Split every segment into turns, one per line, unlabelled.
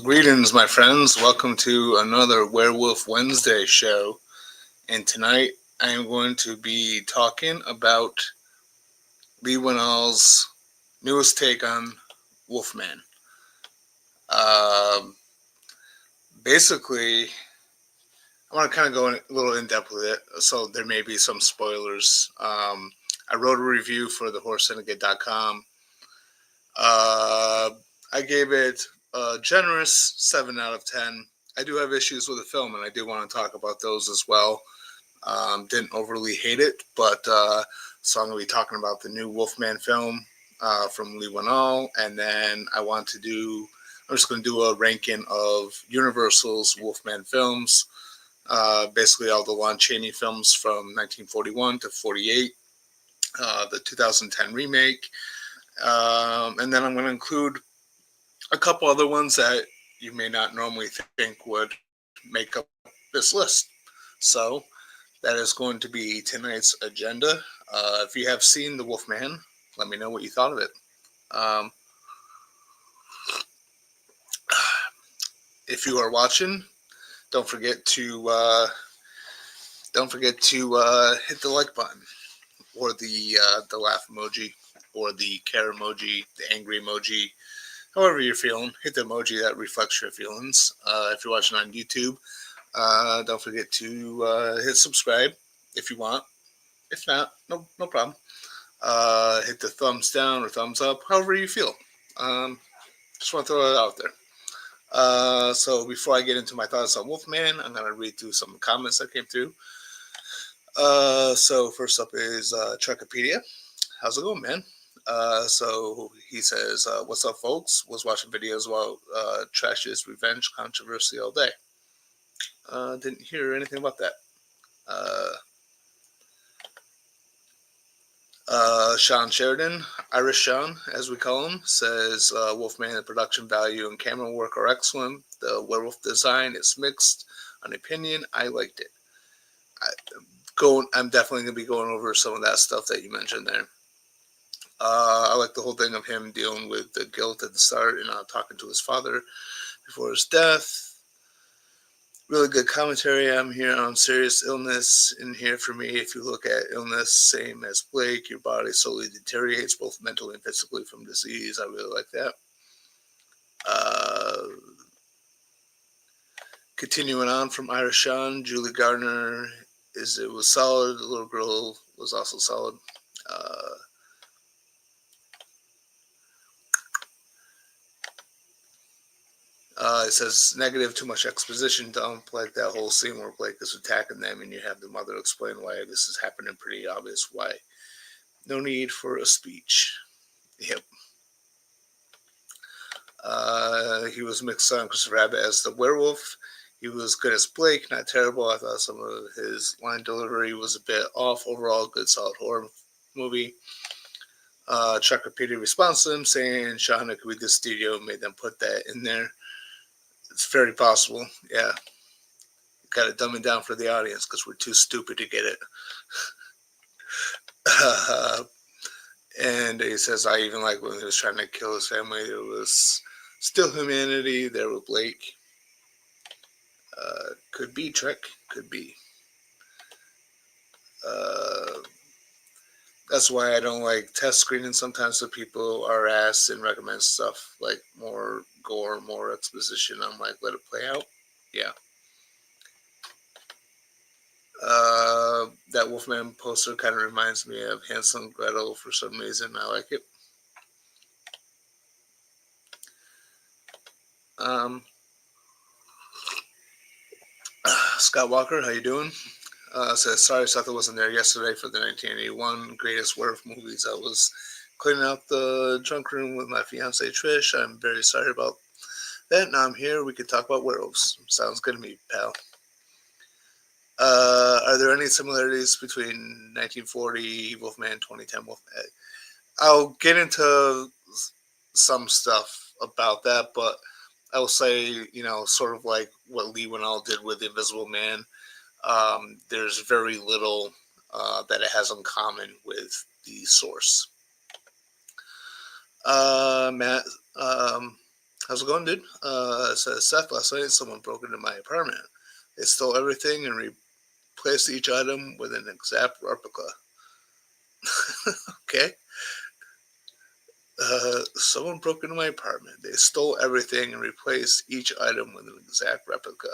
Greetings, my friends. Welcome to another Werewolf Wednesday show. And tonight I am going to be talking about Leigh Whannell's newest take on Wolfman. Um Basically, I want to kind of go a little in depth with it, so there may be some spoilers. I wrote a review for thehorrorsyndicate.com. I gave it a generous 7 out of 10. I do have issues with the film, and I do want to talk about those as well. Didn't overly hate it, but so I'm going to be talking about the new Wolfman film from Leigh Whannell, and then I'm just going to do a ranking of Universal's Wolfman films, basically all the Lon Chaney films from 1941 to 48, the 2010 remake, and then I'm going to include a couple other ones that you may not normally think would make up this list. So that is going to be tonight's agenda. If you have seen The Wolfman, let me know what you thought of it. If you are watching, don't forget to hit the like button, or the laugh emoji, or the care emoji, the angry emoji. However you're feeling, hit the emoji that reflects your feelings. If you're watching on YouTube, don't forget to hit subscribe if you want. If not, no problem. Hit the thumbs down or thumbs up, however you feel. Just want to throw that out there. So before I get into my thoughts on Wolfman, I'm going to read through some comments that came through. So first up is Chuckopedia. How's it going, man? So he says, what's up, folks? Was watching videos about Trash's revenge controversy all day. Didn't hear anything about that. Sean Sheridan, Irish Sean, as we call him, says Wolfman, the production value and camera work are excellent. The werewolf design is mixed. An opinion, I liked it. I'm definitely going to be going over some of that stuff that you mentioned there. I like the whole thing of him dealing with the guilt at the start and talking to his father before his death. Really good commentary. I'm here on serious illness. In here for me, if you look at illness, same as Blake, your body slowly deteriorates both mentally and physically from disease. I really like that. Continuing on from Irish Sean, Julie Gardner, it was solid. The little girl was also solid. It says negative, too much exposition dump, like that whole scene where Blake is attacking them and you have the mother explain why this is happening, pretty obvious why. No need for a speech. Yep. He was mixed on Christopher Abbott as the werewolf. He was good as Blake, not terrible. I thought some of his line delivery was a bit off. Overall, good, solid horror movie. Chuck repeated response to him, saying Sean, it could be the studio made them put that in there. It's very possible, yeah. Got to dumb it down for the audience because we're too stupid to get it. And he says, I even like when he was trying to kill his family. There was still humanity there with Blake. Could be Trek, could be. That's why I don't like test screening sometimes, so people are asked and recommend stuff like more gore, more exposition. I'm like, let it play out. Yeah. That Wolfman poster kind of reminds me of Hansel and Gretel for some reason. I like it. Scott Walker, how you doing? Says, sorry, Seth wasn't there yesterday for the 1981 greatest werewolf movies. I was cleaning out the junk room with my fiance Trish. I'm very sorry about that. Now I'm here. We can talk about werewolves. Sounds good to me, pal. Are there any similarities between 1940 Wolfman, 2010 Wolfman? I'll get into some stuff about that, but I will say, sort of like what Leigh Whannell did with The Invisible Man. There's very little that it has in common with the source. Matt, how's How's it going, dude? It says, Seth, last night someone broke into my apartment. They stole everything and replaced each item with an exact replica. Okay. Someone broke into my apartment. They stole everything and replaced each item with an exact replica.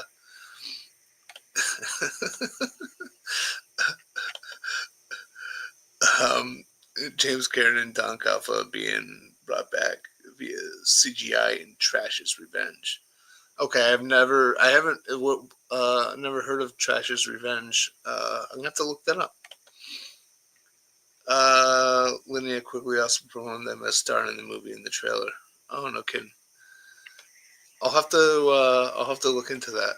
um, James Karen and Don Alpha being brought back via CGI in Trash's Revenge. Okay, I haven't never heard of Trash's Revenge. I'm gonna have to look that up. Linnea quickly also performed them as starring in the movie in the trailer. Oh, no kidding. I'll have to look into that.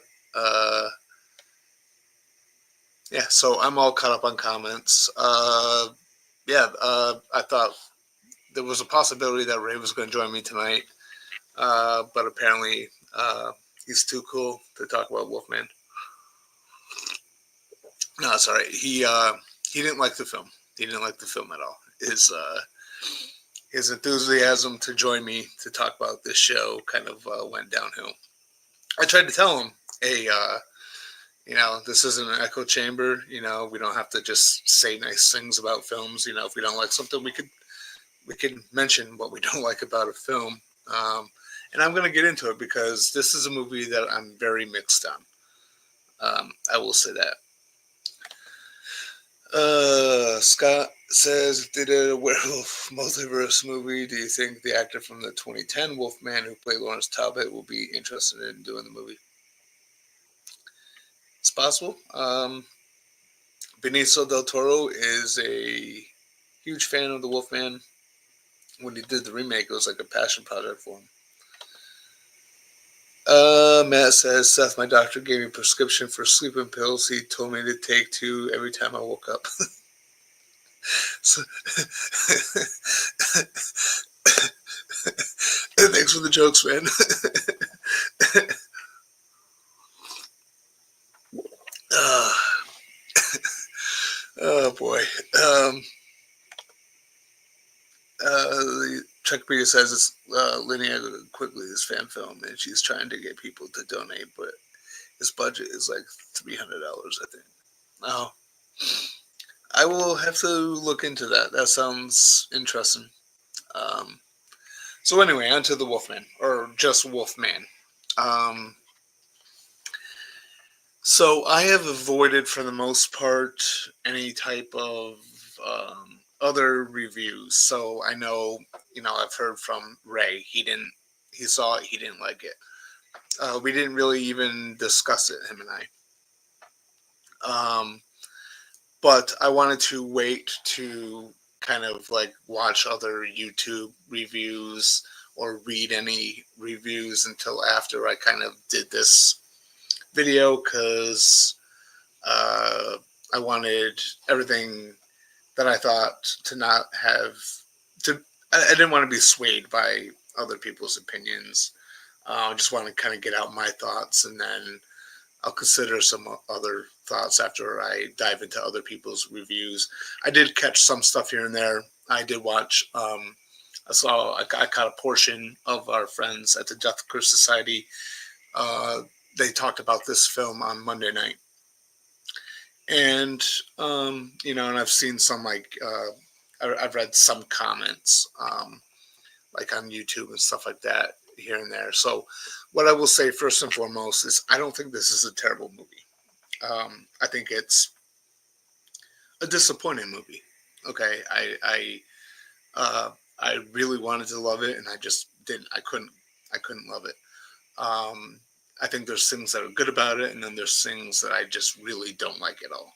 Yeah, so I'm all caught up on comments. I thought there was a possibility that Ray was going to join me tonight, but apparently he's too cool to talk about Wolfman. No, it's all right. He didn't like the film. He didn't like the film at all. His enthusiasm to join me to talk about this show kind of went downhill. I tried to tell him, hey, this isn't an echo chamber. We don't have to just say nice things about films. If we don't like something, we could mention what we don't like about a film. And I'm going to get into it because this is a movie that I'm very mixed on. I will say that. Scott says, if they did a werewolf multiverse movie, do you think the actor from the 2010 Wolfman who played Lawrence Talbot will be interested in doing the movie? It's possible. Benicio del Toro is a huge fan of the Wolfman. When he did the remake, it was like a passion project for him. Matt says, Seth, my doctor gave me a prescription for sleeping pills. He told me to take 2 every time I woke up. So, thanks for the jokes, man. Oh boy. Chuck Peter says it's Linnea quickly his fan film, and she's trying to get people to donate, but his budget is like $300, I think. Oh, I will have to look into that. That sounds interesting. So anyway, on to the Wolfman, or just Wolfman. So I have avoided, for the most part, any type of other reviews. So I know, I've heard from Ray. He saw it. He didn't like it. We didn't really even discuss it, him and I. But I wanted to wait to kind of like watch other YouTube reviews or read any reviews until after I kind of did this video, because I wanted everything that I thought to not have to. I didn't want to be swayed by other people's opinions. I just want to kind of get out my thoughts, and then I'll consider some other thoughts after I dive into other people's reviews. I did catch some stuff here and there. I did watch. I caught a portion of our friends at the Death Curse Society. They talked about this film on Monday night, and and I've seen some I've read some comments like on YouTube and stuff like that here and there. So what I will say first and foremost is I don't think this is a terrible movie. I think it's a disappointing movie. Okay, I really wanted to love it, and I just didn't. I couldn't love it. I think there's things that are good about it, and then there's things that I just really don't like at all.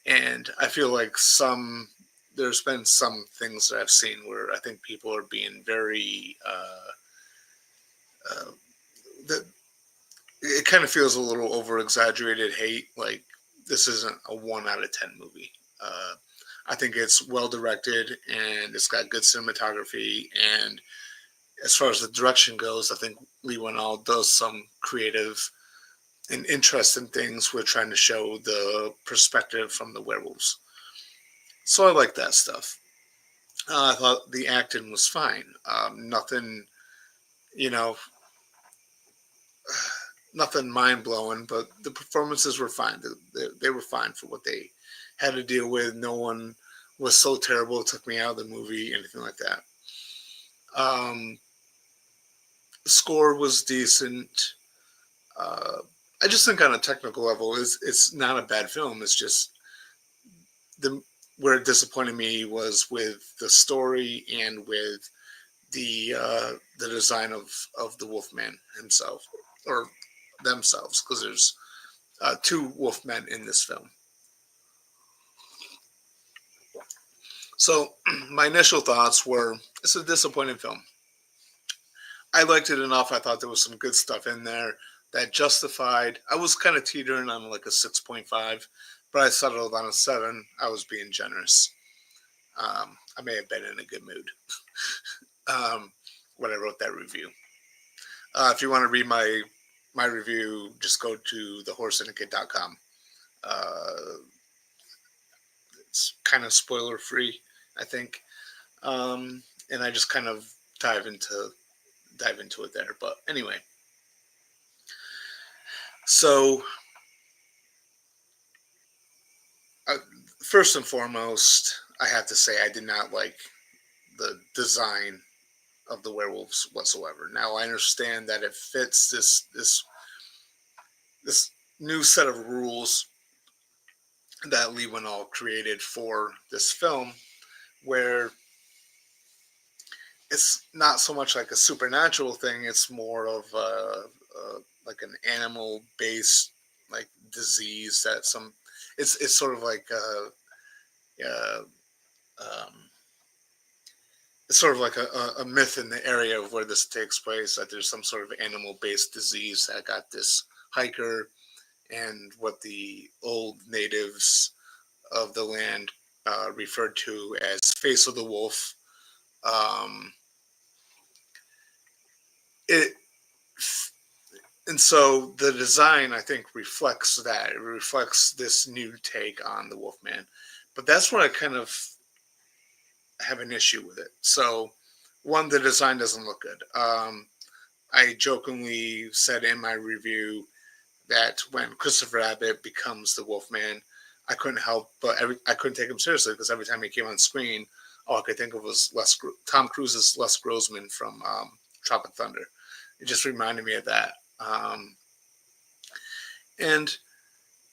And I feel like there's been some things that I've seen where I think people are being very, it kind of feels a little over exaggerated hate. Like, this isn't a 1 out of 10 movie. I think it's well directed, and it's got good cinematography, and as far as the direction goes, I think Leigh Whannell does some creative and interesting things with trying to show the perspective from the werewolves. So I like that stuff. I thought the acting was fine. Nothing you know, nothing mind blowing, but the performances were fine. They were fine for what they had to deal with. No one was so terrible it took me out of the movie, anything like that. Um, the score was decent. Uh, I just think on a technical level, it's not a bad film. It's just the where it disappointed me was with the story and with the design of the Wolfman himself or themselves, because there's two Wolfmen in this film. So my initial thoughts were it's a disappointing film. I liked it enough. I thought there was some good stuff in there that justified. I was kind of teetering on like a 6.5, but I settled on a 7. I was being generous. I may have been in a good mood when I wrote that review. If you want to read my review, just go to thehorrorsyndicate.com. Uh, it's kind of spoiler free, I think, and I just kind of dive into it there. But anyway, so uh, first and foremost, I have to say I did not like the design of the werewolves whatsoever. Now I understand that it fits this new set of rules that Leigh Whannell created for this film, where it's not so much like a supernatural thing; it's more of like an animal based like disease that some. It's sort of like uh, um, it's sort of like a myth in the area of where this takes place, that there's some sort of animal based disease that got this hiker, and what the old natives of the land referred to as face of the wolf. Um, it and so the design, I think, reflects that. It reflects this new take on the Wolfman, but that's where I kind of have an issue with it. So, one, the design doesn't look good. I jokingly said in my review that when Christopher Abbott becomes the Wolfman, I couldn't help but I couldn't take him seriously, because every time he came on screen, all I could think of was Tom Cruise's Les Grossman from Tropic Thunder. It just reminded me of that. And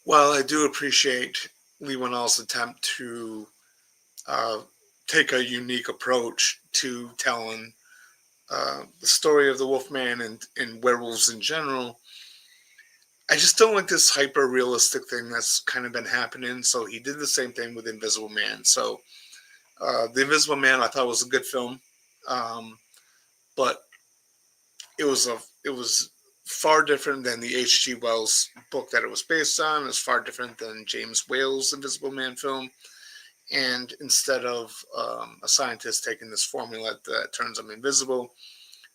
while I do appreciate Leigh Whannell's attempt to uh, take a unique approach to telling the story of the Wolfman and werewolves in general, I just don't like this hyper realistic thing that's kind of been happening. So he did the same thing with Invisible Man. So the Invisible Man, I thought, was a good film, but it was far different than the H.G. Wells book that it was based on. It's far different than James Whale's Invisible Man film. And instead of a scientist taking this formula that turns him invisible,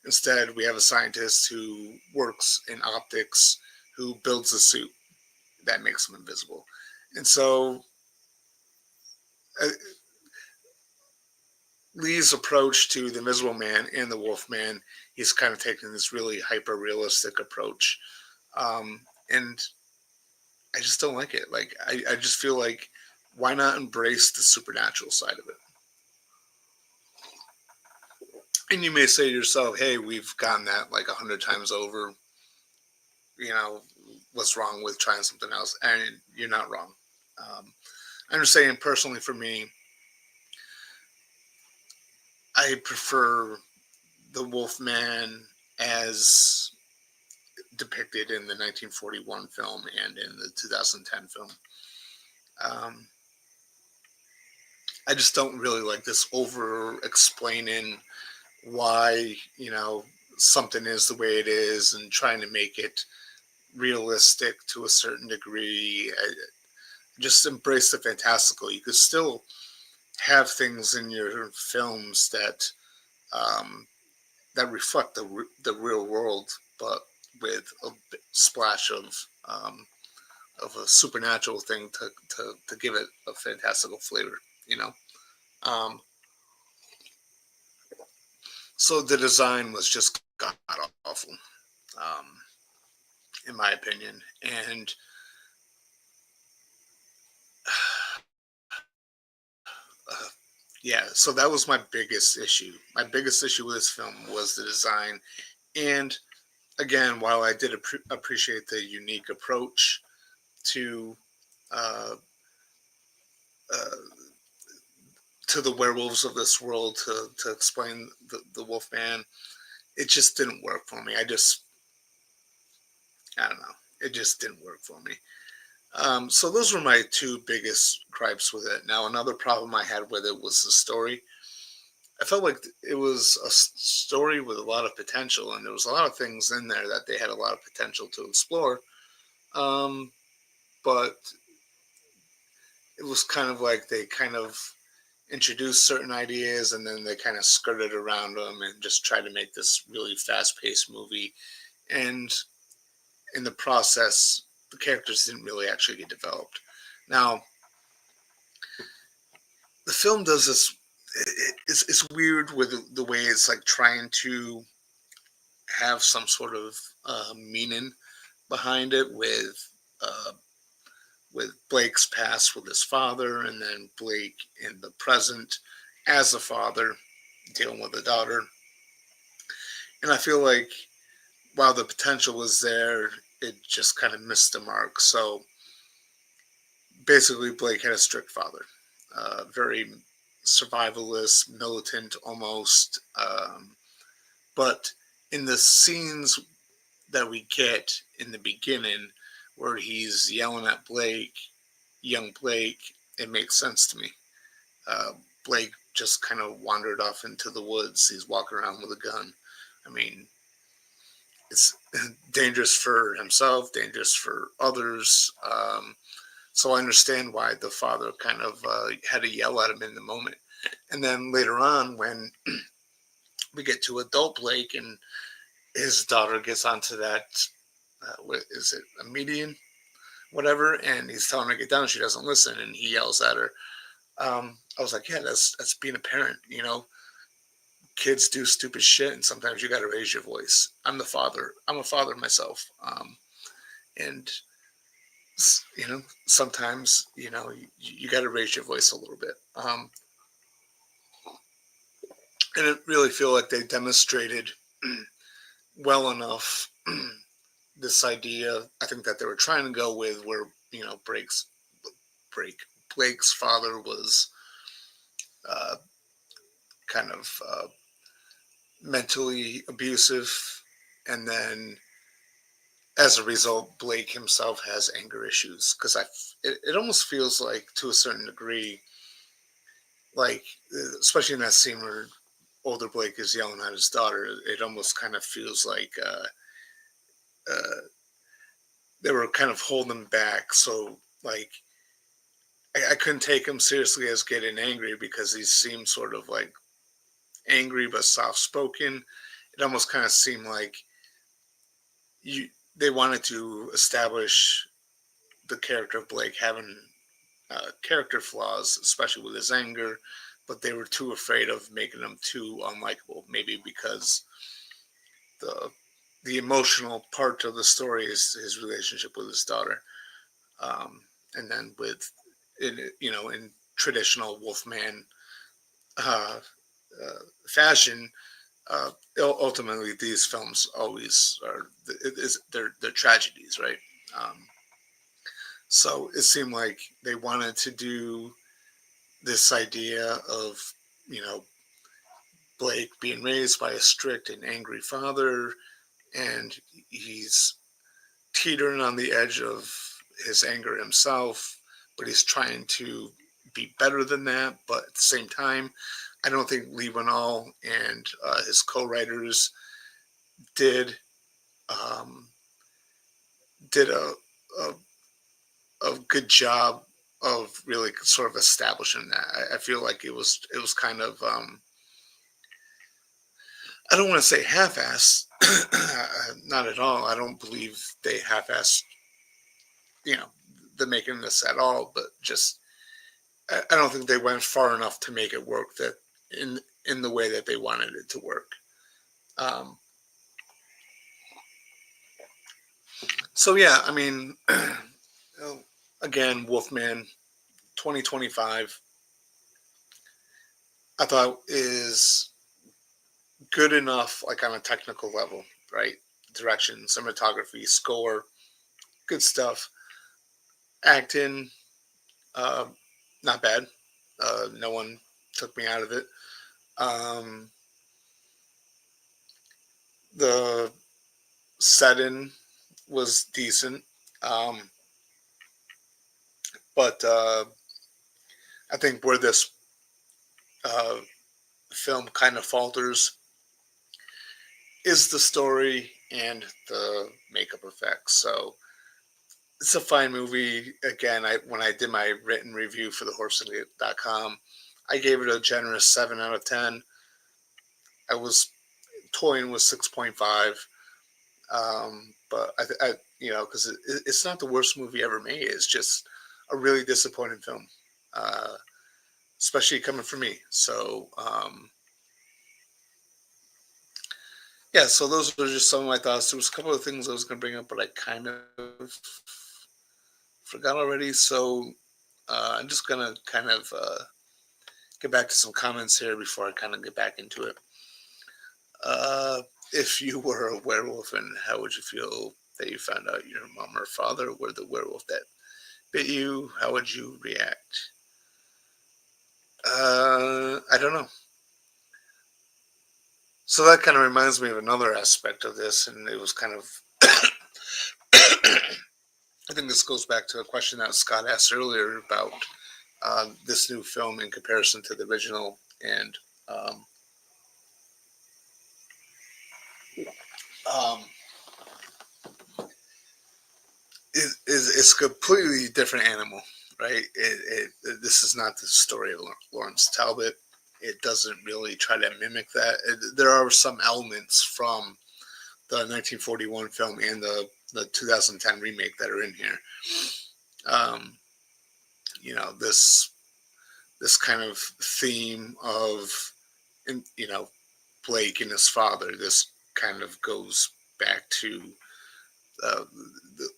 instead we have a scientist who works in optics, who builds a suit that makes him invisible. And so uh, Leigh's approach to the Invisible Man and the Wolfman, he's kind of taking this really hyper realistic approach. And I just don't like it. Like, I just feel like, why not embrace the supernatural side of it? And you may say to yourself, hey, we've gotten that like 100 times over. You know, what's wrong with trying something else? And you're not wrong. I'm just saying, personally, for me, I prefer the Wolfman as depicted in the 1941 film and in the 2010 film. Um, I just don't really like this over explaining why, something is the way it is and trying to make it realistic to a certain degree. Just embrace the fantastical. You could still have things in your films that that reflect the real world, but with a splash of a supernatural thing to give it a fantastical flavor. Um, so the design was just god awful, in my opinion. And uh, yeah, so that was my biggest issue. My biggest issue with this film was the design. And again, while I did appreciate the unique approach to uh, uh, the werewolves of this world to explain the Wolfman, it just didn't work for me. I don't know. It just didn't work for me. So those were my two biggest gripes with it. Now, another problem I had with it was the story. I felt like it was a story with a lot of potential, and there was a lot of things in there that they had a lot of potential to explore. Um, but it was kind of like they kind of introduced certain ideas and then they kind of skirted around them and just tried to make this really fast-paced movie. And in the process, the characters didn't really actually get developed. Now, the film does this. It's weird with the way it's like trying to have some sort of meaning behind it uh, with Blake's past with his father, and then Blake in the present as a father dealing with a daughter. And I feel like while the potential was there, it just kind of missed the mark. So basically, Blake had a strict father, very survivalist, militant almost. But in the scenes that we get in the beginning, where he's yelling at Blake, young Blake, it makes sense to me. Uh, Blake just kind of wandered off into the woods. He's walking around with a gun. I mean, it's dangerous for himself, dangerous for others. So I understand why the father kind of had to yell at him in the moment. And then later on, when we get to adult Blake and his daughter gets onto that, what is it, a median, whatever, and he's telling her to get down, she doesn't listen, and he yells at her. I was like, yeah, that's being a parent. You know, kids do stupid shit, and sometimes you got to raise your voice. I'm the father. I'm a father myself, and sometimes you got to raise your voice a little bit. And I really feel like they demonstrated well enough this idea. I think that they were trying to go with where break Blake's father was uh, kind of mentally abusive, and then as a result, Blake himself has anger issues. Because it almost feels like, to a certain degree, like especially in that scene where older Blake is yelling at his daughter, it almost kind of feels like uh, they were kind of holding him back. So like I couldn't take him seriously as getting angry because he seemed sort of like angry but soft spoken. It almost kind of seemed like you they wanted to establish the character of Blake having character flaws, especially with his anger, but they were too afraid of making him too unlikable. Maybe because the the emotional part of the story is his relationship with his daughter, and then in traditional Wolfman uh, fashion. Uh, Ultimately, these films always are they're tragedies, right? Um, so it seemed like they wanted to do this idea of you know Blake being raised by a strict and angry father, and he's teetering on the edge of his anger himself, but he's trying to be better than that. But at the same time, I don't think Leigh Whannell and his co-writers did um, did a a good job of really sort of establishing that. I feel like it was kind of I don't want to say half-assed, not at all. I don't believe they half-assed you know the making this at all, but just I don't think they went far enough to make it work that in the way that they wanted it to work. Um, So yeah, I mean, again, Wolfman 2025, I thought is good enough, like on a technical level, right? Direction, cinematography, score, good stuff. Acting, uh, not bad. No one took me out of it. Um, the setting was decent, um, but I think where this uh, film kind of falters is the story and the makeup effects. So it's a fine movie. Again, when I did my written review for thehorselady.com, I gave it a generous 7 out of 10. I was toying with 6.5. But because it's not the worst movie ever made. It's just a really disappointing film, uh, especially coming from me. So, yeah, so those were just some of my thoughts. There was a couple of things I was going to bring up, but I kind of forgot already. So, I'm just going to kind of get back to some comments here before I kind of get back into it. Uh, if you were a werewolf, and how would you feel that you found out your mom or father were the werewolf that bit you? How would you react? I don't know. So that kind of reminds me of another aspect of this, and it was kind of. I think this goes back to a question that Scott asked earlier about this new film in comparison to the original, and um, um, it's a completely different animal, right? This is not the story of Lawrence Talbot. It doesn't really try to mimic that. There are some elements from the 1941 film and the 2010 remake that are in here. Um, this kind of theme of, Blake and his father. This kind of goes back to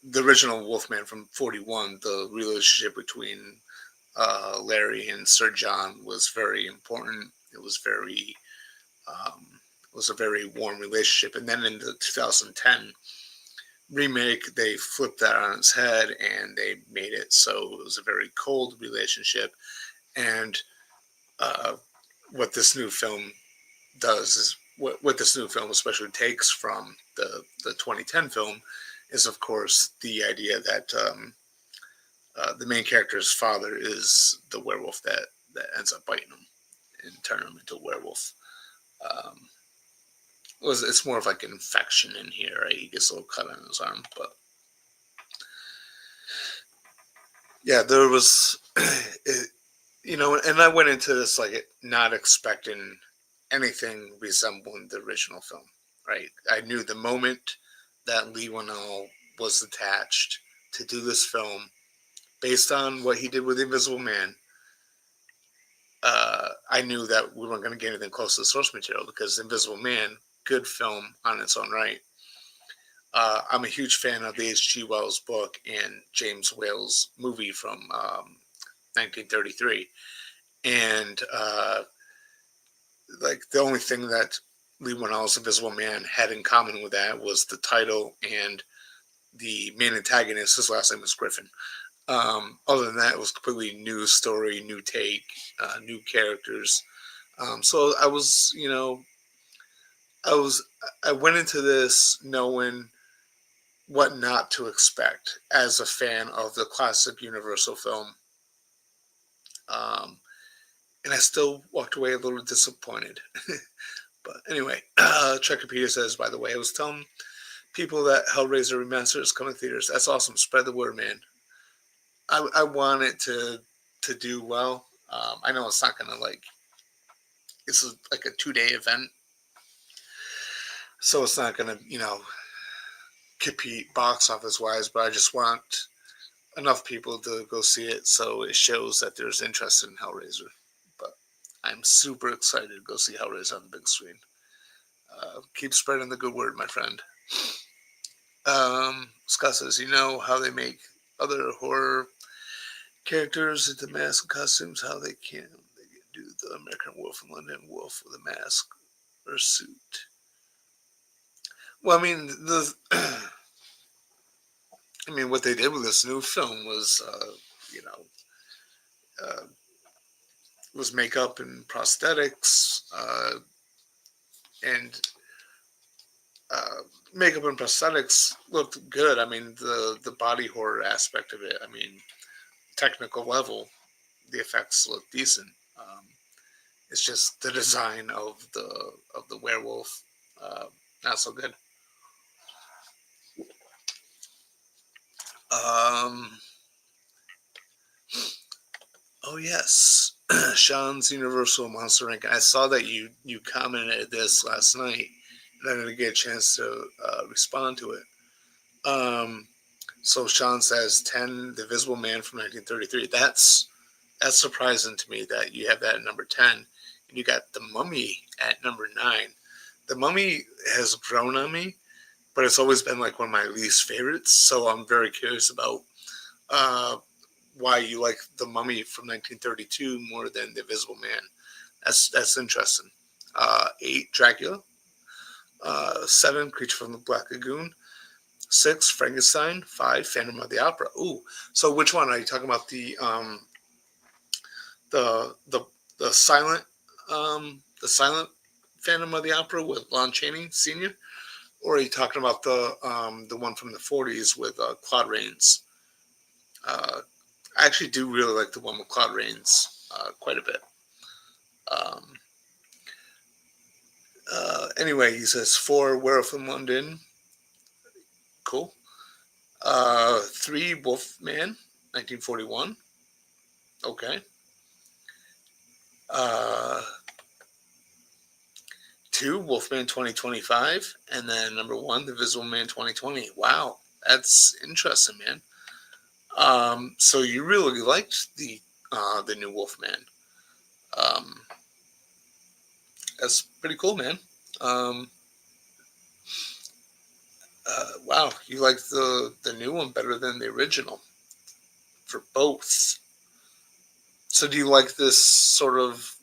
the original Wolfman from 41. The relationship between Larry and Sir John was very important. Um, it was a very warm relationship. And then in the 2010 remake, they flipped that on its head and they made it so it was a very cold relationship. And uh, what this new film does is what this new film especially takes from the 2010 film is, of course, the idea that the main character's father is the werewolf that ends up biting him and turning him into a werewolf. Um, it's more of like an infection in here, right? He gets a little cut on his arm, but yeah, there was, it, and I went into this like not expecting anything resembling the original film, right? I knew the moment that Leigh Whannell was attached to do this film, based on what he did with Invisible Man, I knew that we weren't going to get anything close to the source material because Invisible Man, good film on its own right. I'm a huge fan of the H.G. Wells book and James Whale's movie from 1933. And like the only thing that Leigh Whannell's Invisible Man had in common with that was the title and the main antagonist. His last name was Griffin. Other than that, it was completely new story, new take, new characters. So I was, I went into this knowing what not to expect as a fan of the classic Universal film. Um, and I still walked away a little disappointed. But anyway, Trekkopedia says, by the way, I was telling people that Hellraiser Remastered is coming to theaters. That's awesome. Spread the word, man. I want it to do well. I know it's not gonna it's like a 2-day event, so it's not gonna compete box office wise. But I just want enough people to go see it, so it shows that there's interest in Hellraiser. But I'm super excited to go see Hellraiser on the big screen. Keep spreading the good word, my friend. Scott says, you know how they make other horror characters into mask and costumes, how they can do the American Wolf and London Wolf with a mask or suit. Well, I mean, what they did with this new film was, uh, was makeup and prosthetics, and uh, makeup and prosthetics looked good. I mean, the body horror aspect of it. I mean, technical level, the effects look decent. It's just the design of the werewolf, not so good. Um, oh yes, Sean's Universal Monster Ranking. I saw that you commented this last night, and I didn't get a chance to respond to it. So Sean says 10, The Invisible Man from 1933. That's surprising to me that you have that at number 10, and you got The Mummy at number 9. The Mummy has grown on me, but it's always been like one of my least favorites. So I'm very curious about uh, why you like The Mummy from 1932 more than The Invisible Man. That's interesting. 8, Dracula. 7, Creature from the Black Lagoon. 6, Frankenstein. 5, Phantom of the Opera. Ooh, so which one are you talking about? The the the silent Phantom of the Opera with Lon Chaney Sr., or are you talking about the one from the 40s with Claude Rains? I actually do really like the one with Claude Rains quite a bit. Um, anyway, he says 4, Werewolf in London. Cool. 3, Wolfman, 1941. Okay. Uh, 2, Wolfman 2025, and then number 1, The Invisible Man 2020. Wow, that's interesting, man. So you really liked the new Wolfman. Um, that's pretty cool, man. Um, wow, you like the new one better than the original for both. So do you like this sort of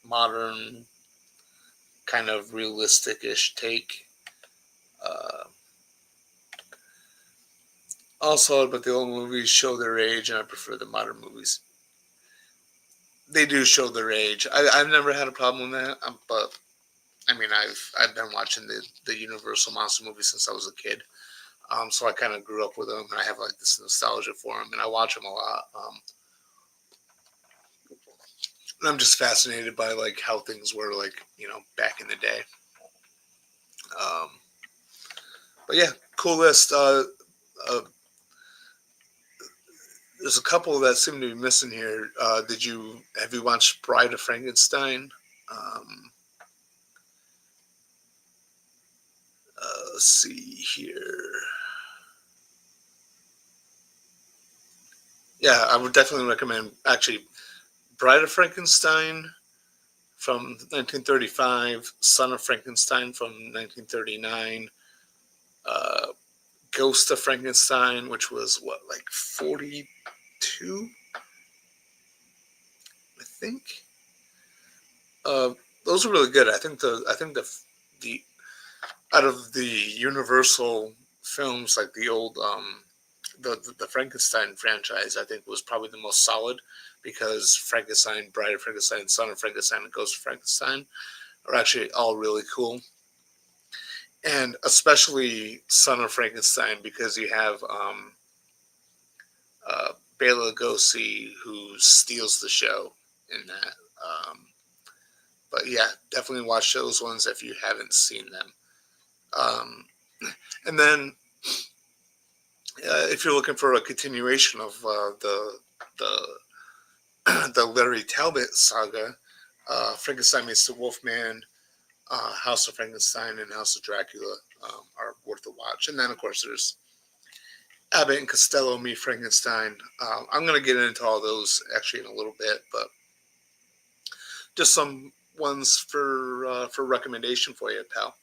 modern, kind of realistic-ish take? Uh, Also, but the old movies show their age, and I prefer the modern movies. They do show their age. I've never had a problem with that, but I mean, I've been watching the Universal monster movies since I was a kid. So I kind of grew up with them, and I have like this nostalgia for them, and I watch them a lot. And I'm just fascinated by like how things were like back in the day. Um, but yeah, cool list. Uh, there's a couple that seem to be missing here. Have you watched Bride of Frankenstein? Um, let's see here. Yeah, I would definitely recommend actually Bride of Frankenstein from 1935, Son of Frankenstein from 1939, uh, Ghost of Frankenstein, which was what, like 42, I think. Uh, those are really good. I think the out of the Universal films, like the old the Frankenstein franchise, I think was probably the most solid because Frankenstein, Bride of Frankenstein, Son of Frankenstein, and Ghost of Frankenstein are actually all really cool. And especially Son of Frankenstein because you have Bela Lugosi who steals the show in that. But yeah, definitely watch those ones if you haven't seen them. Um, and then if you're looking for a continuation of the the Larry Talbot saga, Frankenstein meets the Wolfman, House of Frankenstein, and House of Dracula are worth a watch. And then, of course, there's Abbott and Costello meet Frankenstein. I'm going to get into all those actually in a little bit, but just some ones for recommendation for you, pal.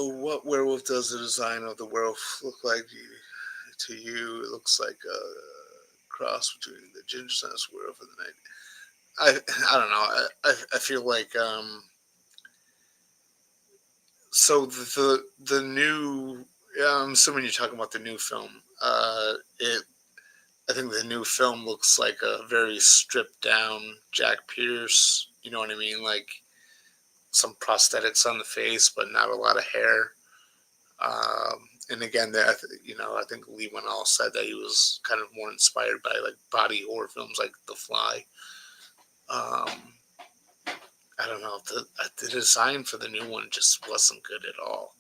What werewolf does the design of the werewolf look like to you? It looks like a cross between the ginger snap's werewolf and the night. I don't know. I feel like so the new. I'm assuming you're talking about the new film. It I think the new film looks like a very stripped down Jack Pierce. You know what I mean? Like some prosthetics on the face, but not a lot of hair. And again, I think Leigh Whannell said that he was kind of more inspired by like body horror films like The Fly. Um, I don't know. The design for the new one just wasn't good at all.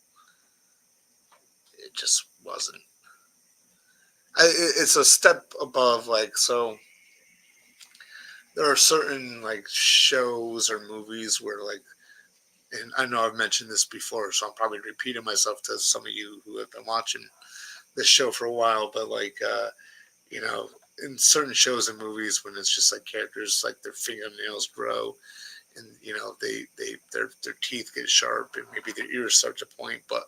It just wasn't. It's a step above, like, so there are certain like shows or movies where like, and I know I've mentioned this before, so I'm probably repeating myself to some of you who have been watching this show for a while, but like, you know, in certain shows and movies when it's just like characters like their fingernails grow and their teeth get sharp and maybe their ears start to point, but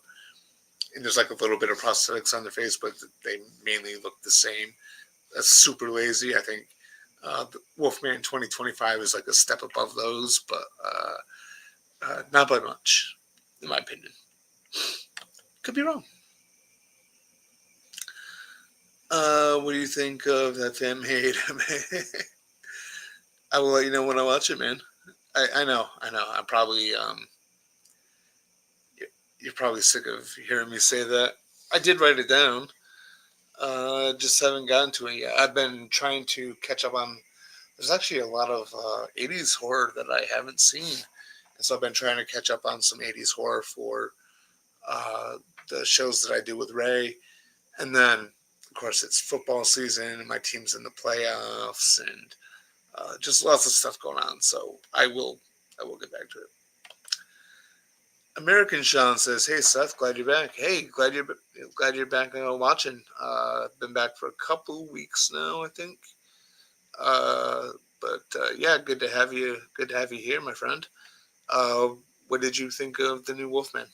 and there's like a little bit of prosthetics on their face, but they mainly look the same. That's super lazy. I think Wolfman 2025 is like a step above those, but not by much, in my opinion. Could be wrong. What do you think of that fan made? I will let you know when I watch it, man. I know. I'm probably you're probably sick of hearing me say that. I did write it down. Just haven't gotten to it yet. I've been trying to catch up on. There's actually a lot of 80s horror that I haven't seen, and so I've been trying to catch up on some 80s horror for the shows that I do with Ray, and then of course it's football season and my team's in the playoffs and just lots of stuff going on. So I will get back to it. American Sean says, "Hey Seth, glad you're back. Hey, glad you're back watching. Been back for a couple weeks now, I think. But yeah, good to have you. Good to have you here, my friend. What did you think of the new Wolfman?"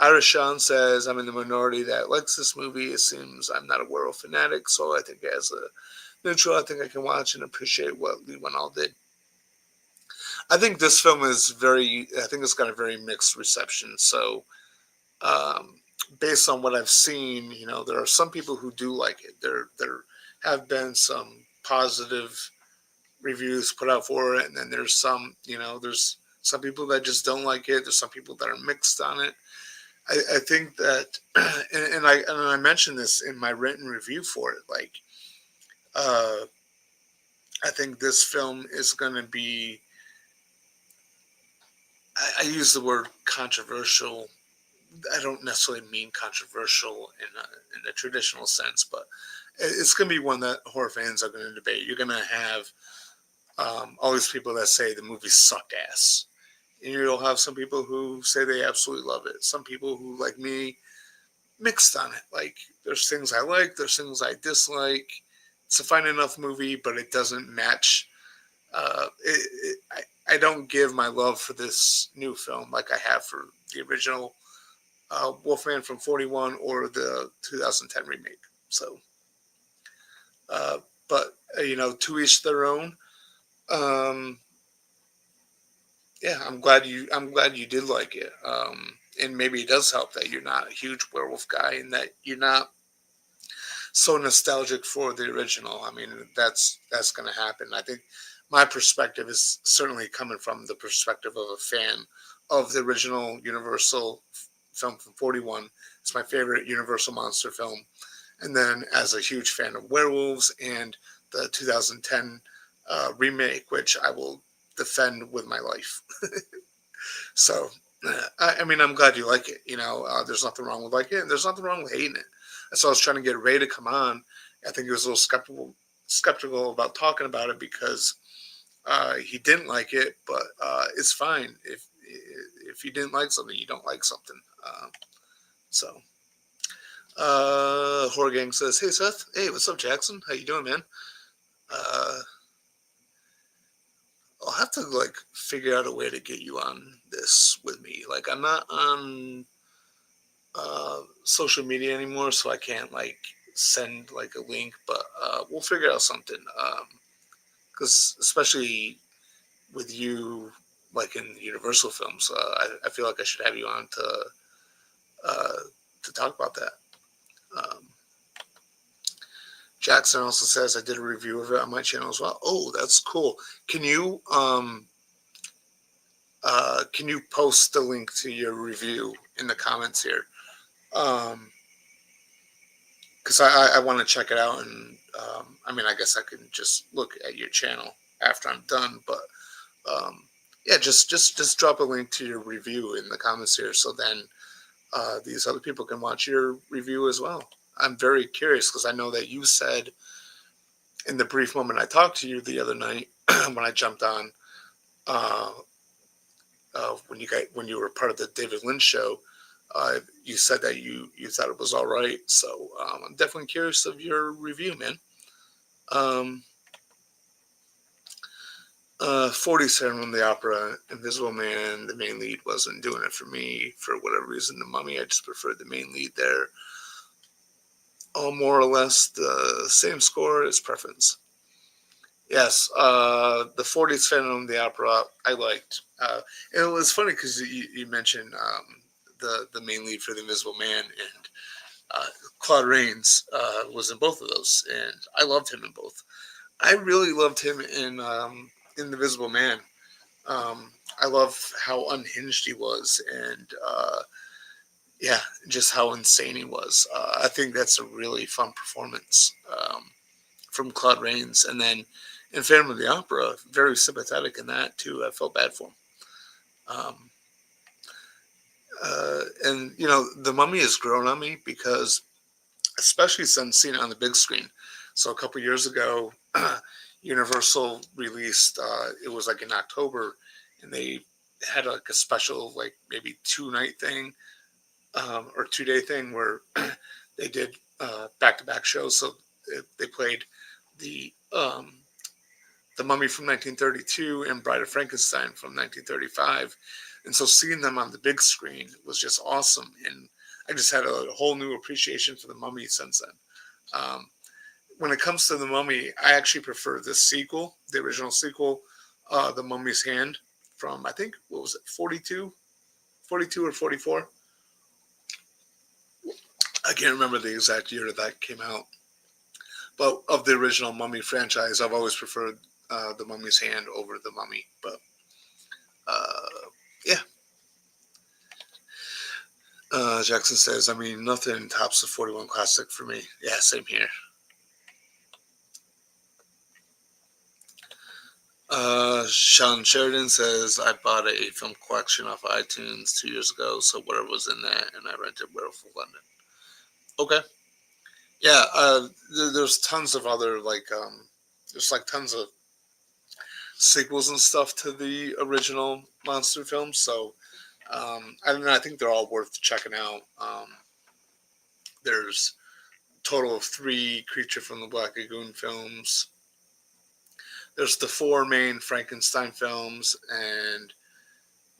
Irish Sean says, "I'm in the minority that likes this movie. It seems I'm not a werewolf fanatic, so I think as a neutral, I think I can watch and appreciate what Leigh Whannell did." I think this film is I think it's got a very mixed reception. So, um, based on what I've seen, there are some people who do like it. There have been some positive reviews put out for it, and then there's some people that just don't like it. There's some people that are mixed on it. I think that, and I mentioned this in my written review for it. Like, I think this film is going to be. I use the word controversial. I don't necessarily mean controversial in a traditional sense, but it's going to be one that horror fans are going to debate. You're going to have all these people that say the movie sucked ass. And you'll have some people who say they absolutely love it. Some people who, like me, mixed on it. Like, there's things I like, there's things I dislike. It's a fine enough movie, but it doesn't match. I don't give my love for this new film like I have for the original Wolfman from 41 or the 2010 remake. So, but to each their own. Yeah, I'm glad you did like it. And maybe it does help that you're not a huge werewolf guy and that you're not so nostalgic for the original. I mean, that's going to happen. I think my perspective is certainly coming from the perspective of a fan of the original Universal film from 41. It's my favorite Universal monster film. And then as a huge fan of werewolves and the 2010 remake, which I will defend with my life. So, I mean, I'm glad you like it. There's nothing wrong with liking it, and there's nothing wrong with hating it. And so I was trying to get Ray to come on. I think he was a little skeptical about talking about it because he didn't like it, but it's fine if you didn't like something, you don't like something. So, Horror Gang says, "Hey Seth, hey, what's up, Jackson? How you doing, man?" Oh, have to like figure out a way to get you on this with me. Like I'm not on social media anymore, so I can't like send like a link, but we'll figure out something. Because especially with you, like in Universal films, I feel like I should have you on uh, to talk about that. Um, Jackson also says I did a review of it on my channel as well. Oh, that's cool. Can you post the link to your review in the comments here? Because I want to check it out, and I mean, I guess I can just look at your channel after I'm done, but yeah, just drop a link to your review in the comments here, so then these other people can watch your review as well. I'm very curious because I know that you said in the brief moment I talked to you the other night when I jumped on uh, when you were part of the David Lynch show, you said that you thought it was all right. So I'm definitely curious of your review, man. 47 from the opera, Invisible Man, the main lead wasn't doing it for me for whatever reason. The Mummy, I just preferred the main lead there. All more or less the same score as preference. Yes, the 40th Phantom of the Opera I liked. And it was funny because you mentioned the main lead for The Invisible Man, and Claude Rains was in both of those, and I loved him in both. I really loved him in The Invisible Man. I love how unhinged he was, and yeah, just how insane he was. I think that's a really fun performance from Claude Rains. And then in Phantom of the Opera, very sympathetic in that too. I felt bad for him. Um, and you know, The Mummy has grown on me because, especially since seeing it on the big screen. So a couple years ago, Universal released. It was like in October, and they had like a special, like maybe 2 night thing or 2 day thing where they did back to back shows. So they played the um, the Mummy from 1932 and Bride of Frankenstein from 1935. And so seeing them on the big screen was just awesome. And I just had a whole new appreciation for the Mummy since then. When it comes to the Mummy, I actually prefer the sequel, the original sequel, The Mummy's Hand from, I think, what was it, 42? 42 or 44? I can't remember the exact year that came out. But of the original Mummy franchise, I've always preferred The Mummy's Hand over The Mummy. But yeah. Jackson says, I mean, nothing tops the 41 Classic for me. Yeah, same here. Sean Sheridan says, I bought a film collection off iTunes 2 years ago, so whatever was in that, and I rented Werewolf of London. Okay. Yeah, there's tons of other, like, there's like tons of sequels and stuff to the original monster films, so I don't know, I think they're all worth checking out. There's a total of 3 Creature from the Black Lagoon films. There's the 4 main Frankenstein films, and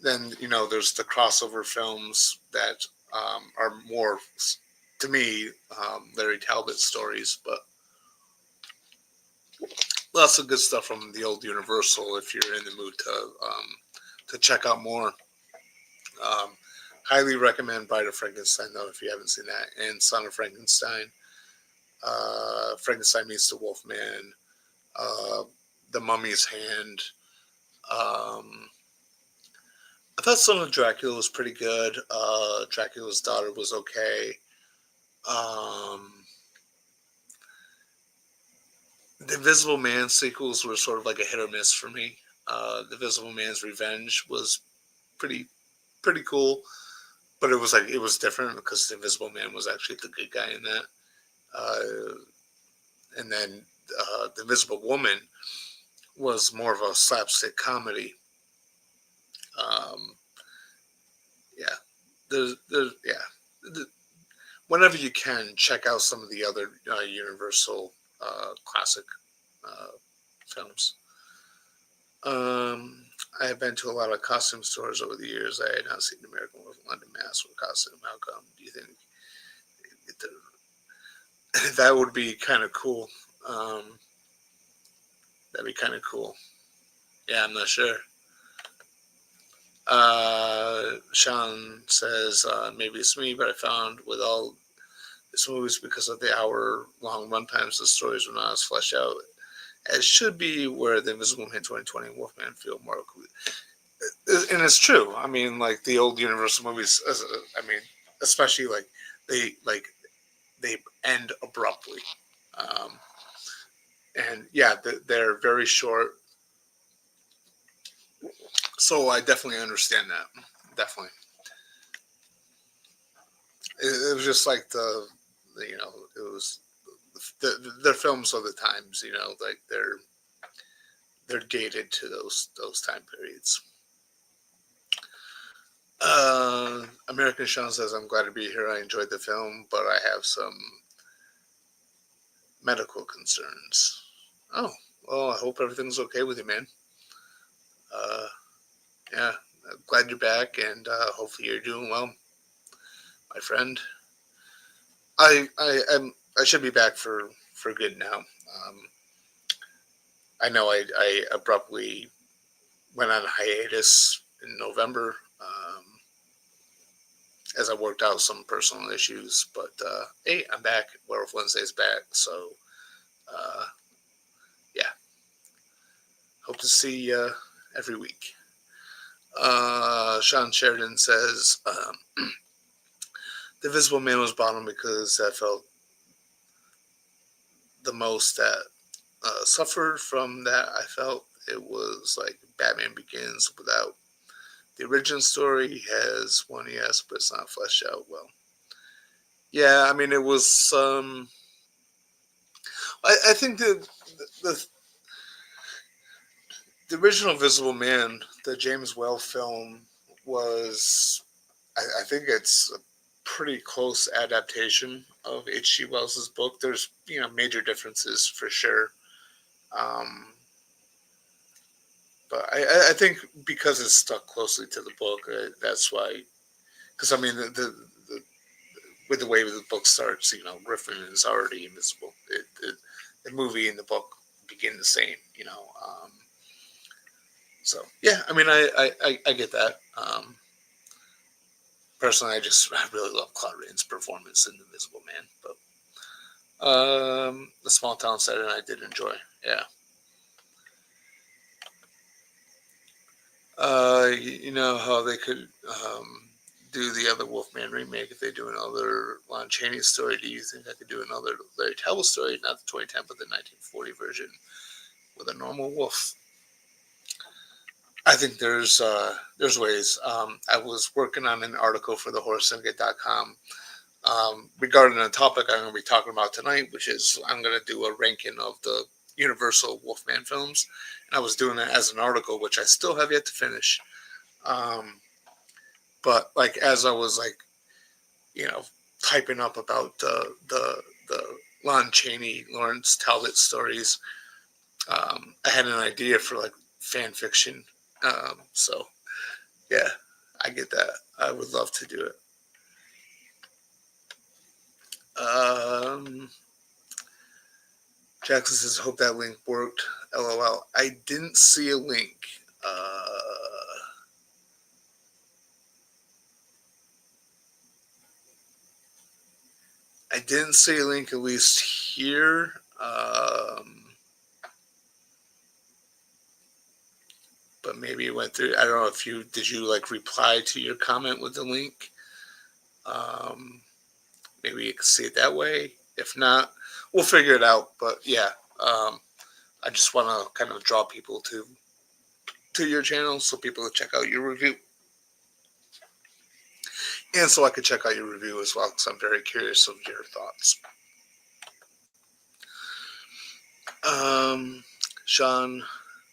then there's the crossover films that are more, to me, Larry Talbot stories, but lots of good stuff from the old Universal if you're in the mood to check out more. Highly recommend Bride of Frankenstein though if you haven't seen that, and Son of Frankenstein, Frankenstein Meets the Wolfman, The Mummy's Hand. I thought Son of Dracula was pretty good. Dracula's Daughter was okay. The Invisible Man sequels were sort of like a hit or miss for me. The Invisible Man's Revenge was pretty cool, but it was different because the Invisible Man was actually the good guy in that. And then The Invisible Woman was more of a slapstick comedy. Yeah, yeah. Whenever you can, check out some of the other Universal classic films. I have been to a lot of costume stores over the years. I had not seen American Wolf London Mask with costume. How come? Do you think that would be kind of cool? That'd be kind of cool. Yeah, I'm not sure. Sean says, maybe it's me, but I found with all these movies, because of the hour-long runtimes, the stories were not as fleshed out as should be, where the Invisible Man 2020 and Wolfman feel more. And it's true. I mean, like the old Universal movies, I mean, especially they they end abruptly. Um, and yeah, they're very short. So I definitely understand that. Definitely. It was just like it was the films of the times, like they're dated to those time periods. American Sean says, I'm glad to be here. I enjoyed the film, but I have some medical concerns. Oh, well, I hope everything's okay with you, man. Yeah, glad you're back, and hopefully you're doing well, my friend. I should be back for good now. I know I abruptly went on hiatus in November as I worked out some personal issues, but hey, I'm back. Werewolf Wednesday's back, so yeah, hope to see you every week. Sean Sheridan says, The Invisible Man was bottom because I felt the most that suffered from that. I felt it was like Batman Begins without the original story. Has one, yes, but it's not fleshed out well. Yeah, I mean, it was. I think the the original Invisible Man, the James Whale film, was. I think it's a pretty close adaptation of H.G. Wells's book. There's major differences for sure. Um, But I think because it's stuck closely to the book, that's why. Because I mean, the with the way the book starts, Griffin is already invisible. The movie and the book begin the same, So yeah, I mean, I get that. Personally, I really love Claude Rains' performance in The Invisible Man, but the Small Town Setting I did enjoy. Yeah. You know how they could do the other Wolfman remake if they do another Lon Chaney story. Do you think I could do another Larry Talbot story, not the 2010 but the 1940 version with a normal wolf? I think there's ways. I was working on an article for the horrorsyndicate.com regarding a topic I'm going to be talking about tonight, which is I'm going to do a ranking of the Universal Wolfman films. And I was doing it as an article, which I still have yet to finish. But like as I was typing up about the Lon Chaney, Lawrence Talbot stories, I had an idea for like fan fiction. So yeah, I get that. I would love to do it. Jackson says, "Hope that link worked." LOL. I didn't see a link. I didn't see a link, at least here. But maybe it went through. I don't know if did you like reply to your comment with the link. Maybe you can see it that way. If not, we'll figure it out. But yeah, I just want to kind of draw people to your channel so people can check out your review. And so I could check out your review as well, because I'm very curious of your thoughts.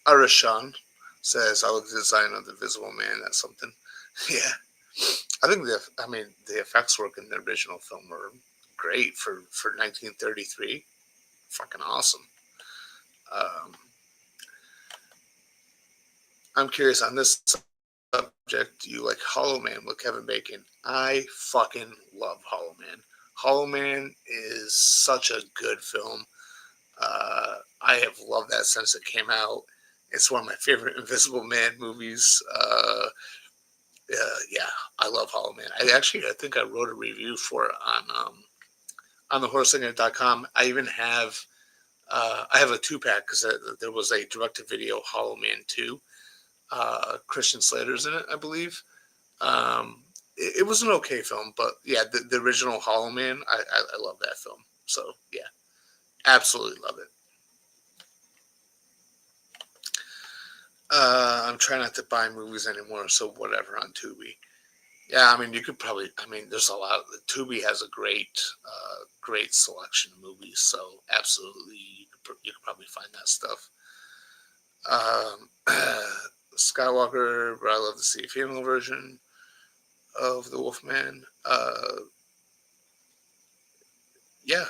Irish Sean says, I like the design of the Invisible Man. That's something. Yeah. I think the effects work in the original film were great for 1933. Fucking awesome. I'm curious on this subject. Do you like Hollow Man with Kevin Bacon? I fucking love Hollow Man. Hollow Man is such a good film. I have loved that since it came out. It's one of my favorite Invisible Man movies. Yeah, I love Hollow Man. I think I wrote a review for it on thehorrorsinger.com. I even have I have a 2-pack because there was a direct-to-video Hollow Man 2. Christian Slater's in it, I believe. It was an okay film, but yeah, the original Hollow Man, I love that film. So yeah, absolutely love it. I'm trying not to buy movies anymore, so whatever on Tubi. Yeah, I mean, you could probably. I mean, there's a lot. Tubi has a great selection of movies, so absolutely, you could probably find that stuff. Um, Skywalker, but I love to see a female version of the Wolfman. Yeah,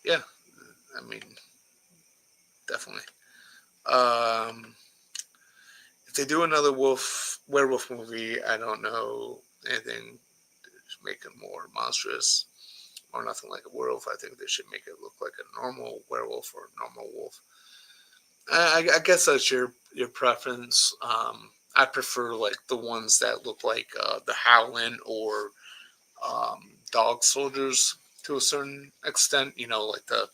yeah. I mean, definitely. Um, if they do another werewolf movie, I don't know anything to make it more monstrous or nothing like a werewolf. I think they should make it look like a normal werewolf or a normal wolf. I guess that's your preference. I prefer like the ones that look like the Howlin' or dog soldiers to a certain extent. You know, like the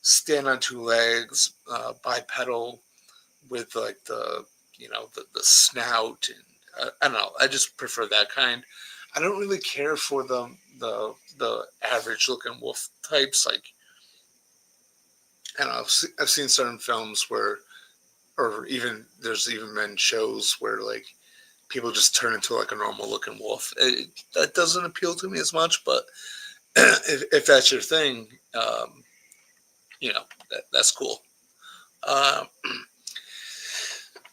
stand on two legs, bipedal with like the snout and I don't know. I just prefer that kind. I don't really care for the average looking wolf types. Like I don't know. I've seen certain films where, or even there's even been shows where like people just turn into like a normal looking wolf. That doesn't appeal to me as much. But if that's your thing, that's cool. Um,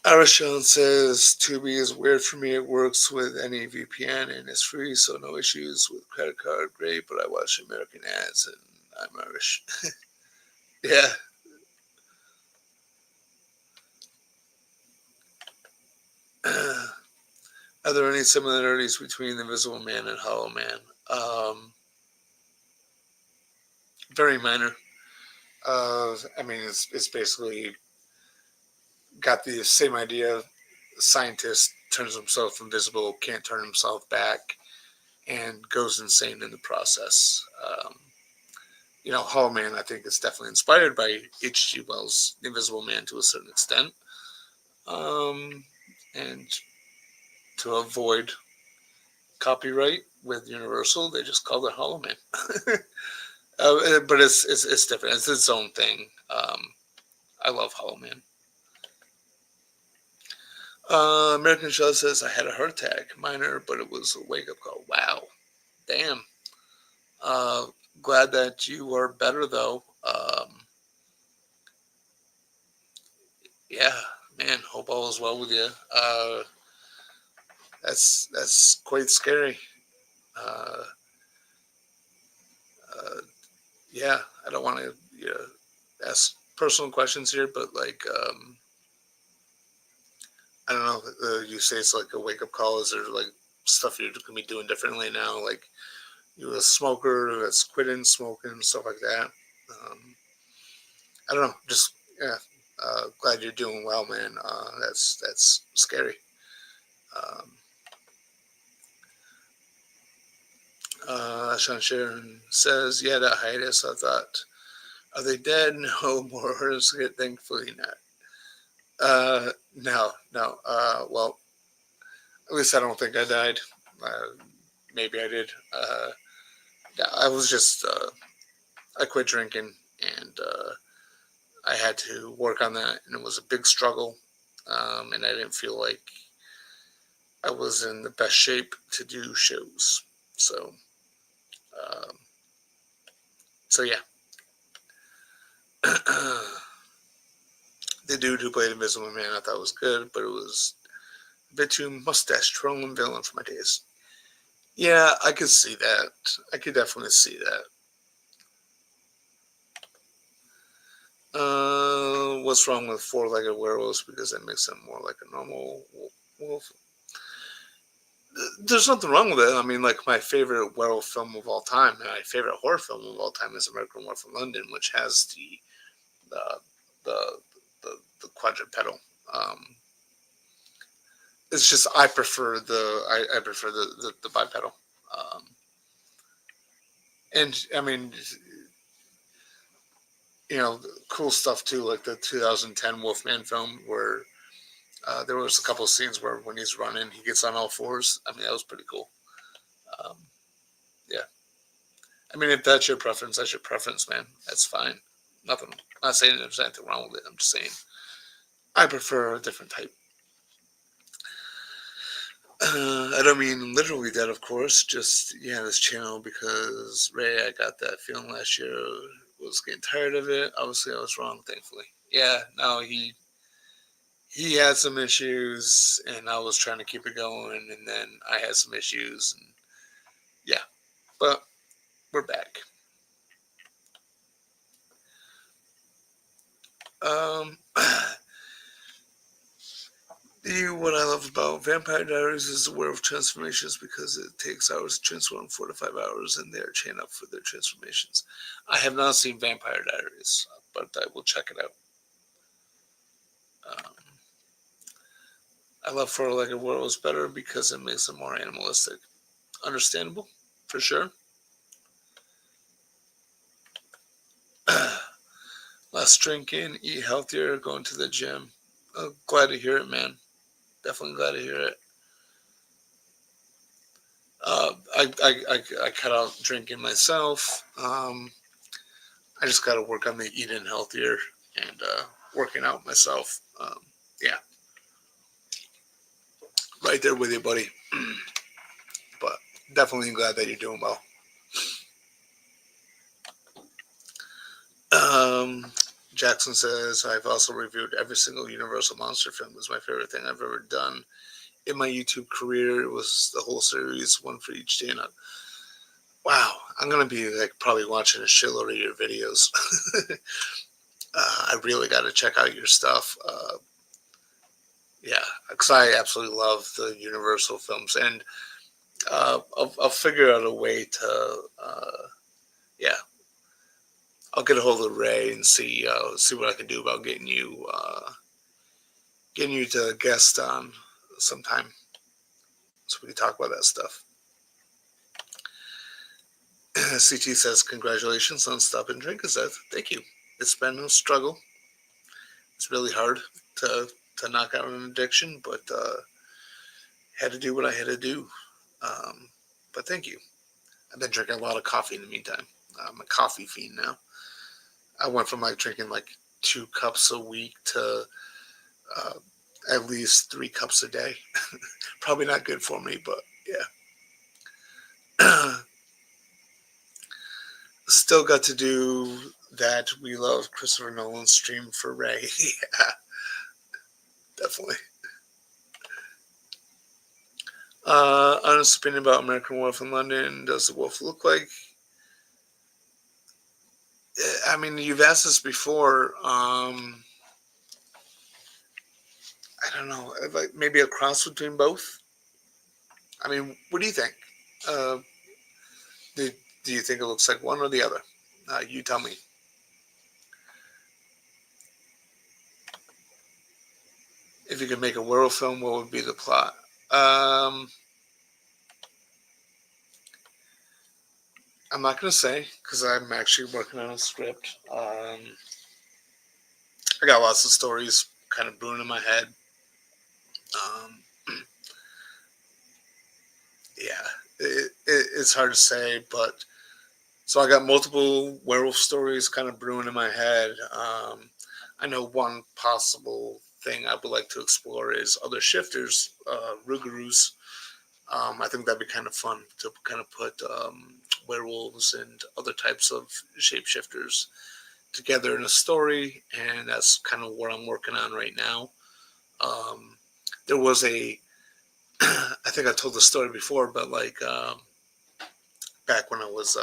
Arashon says Tubi is weird for me. It works with any VPN and it's free, so no issues with credit card. Great, but I watch American ads and I'm Irish. Yeah. Are there any similarities between the Invisible Man and Hollow Man? Very minor. I mean, it's basically got the same idea. The scientist turns himself invisible, can't turn himself back, and goes insane in the process. Hollow Man, I think, is definitely inspired by H.G. Wells' The Invisible Man to a certain extent. And to avoid copyright with Universal, they just called it Hollow Man. But it's different. It's its own thing. I love Hollow Man. American Shell says I had a heart attack, minor, but it was a wake up call. Wow, damn. Uh, Glad that you are better though. Yeah, man. Hope all is well with you. That's quite scary. Uh, uh, yeah, I don't want to ask personal questions here, but like, I don't know. You say it's like a wake up call. Is there like stuff you're gonna be doing differently now? Like you a smoker that's quitting smoking, stuff like that. I don't know. Just yeah. Glad you're doing well, man. That's scary. Um, Sean Sharon says, yeah, that hiatus. I thought, are they dead? No more Hurricane. Thankfully not. No, no. Well, at least I don't think I died. Maybe I did. Yeah, I was just I quit drinking and I had to work on that, and it was a big struggle. And I didn't feel like I was in the best shape to do shows. So, um, so yeah. The dude who played Invisible Man I thought was good, but it was a bit too mustache twirling villain for my taste. Yeah, I could see that. I could definitely see that. What's wrong with four-legged werewolves? Because it makes them more like a normal wolf. There's nothing wrong with it. I mean, like my favorite werewolf film of all time, and my favorite horror film of all time is American Werewolf in London, which has the the the quadrupedal. Um, it's just I prefer I prefer the bipedal. Um, and I mean, cool stuff too, like the 2010 Wolfman film where there was a couple of scenes where when he's running, he gets on all fours. I mean, that was pretty cool. Um, yeah. I mean, if that's your preference, that's your preference, man. That's fine. Nothing. I'm not saying there's anything wrong with it. I'm just saying I prefer a different type. I don't mean literally that, of course. Just this channel because Ray, I got that feeling last year. Was getting tired of it. Obviously, I was wrong. Thankfully, yeah. No, he had some issues, and I was trying to keep it going, and then I had some issues, and yeah. But we're back. Um, what I love about Vampire Diaries is the werewolf transformations because it takes hours to transform, 4 to 5 hours, and they're chained up for their transformations. I have not seen Vampire Diaries, but I will check it out. Um, I love four-legged werewolves better because it makes them more animalistic. Understandable, for sure. Less drinking, eat healthier, going to the gym. Oh, glad to hear it, man. Definitely glad to hear it. I cut out drinking myself. I just got to work on the eating healthier and working out myself. Yeah, right there with you, buddy. But definitely glad that you're doing well. Jackson says, I've also reviewed every single Universal Monster film. It was my favorite thing I've ever done in my YouTube career. It was the whole series, one for each day. Wow, I'm going to be like probably watching a shitload of your videos. I really got to check out your stuff. Yeah, because I absolutely love the Universal films. And I'll figure out a way to, yeah, I'll get a hold of Ray and see what I can do about getting you to guest on sometime, so we can talk about that stuff. CT says, "Congratulations on stopping drinking, Seth. Thank you. It's been a struggle. It's really hard to knock out an addiction, but had to do what I had to do. But thank you. I've been drinking a lot of coffee in the meantime. I'm a coffee fiend now. I went from like drinking like 2 cups a week to uh, at least 3 cups a day. Probably not good for me, but yeah. Still got to do that We Love Christopher Nolan stream for Ray. Yeah, definitely. Honest opinion about American Wolf in London. Does the wolf look like? I mean, you've asked this before. I don't know, like maybe a cross between both. I mean, what do you think? Uh, do, do you think it looks like one or the other? You tell me. If you could make a werewolf film, what would be the plot? I'm not going to say because I'm actually working on a script. I got lots of stories kind of brewing in my head. Um, yeah, it's hard to say, but so I got multiple werewolf stories kind of brewing in my head. I know one possible thing I would like to explore is other shifters, Rougarous. I think that'd be kind of fun to kind of put werewolves and other types of shapeshifters together in a story, and that's kind of what I'm working on right now. There was a, I think I told the story before, but like back when I was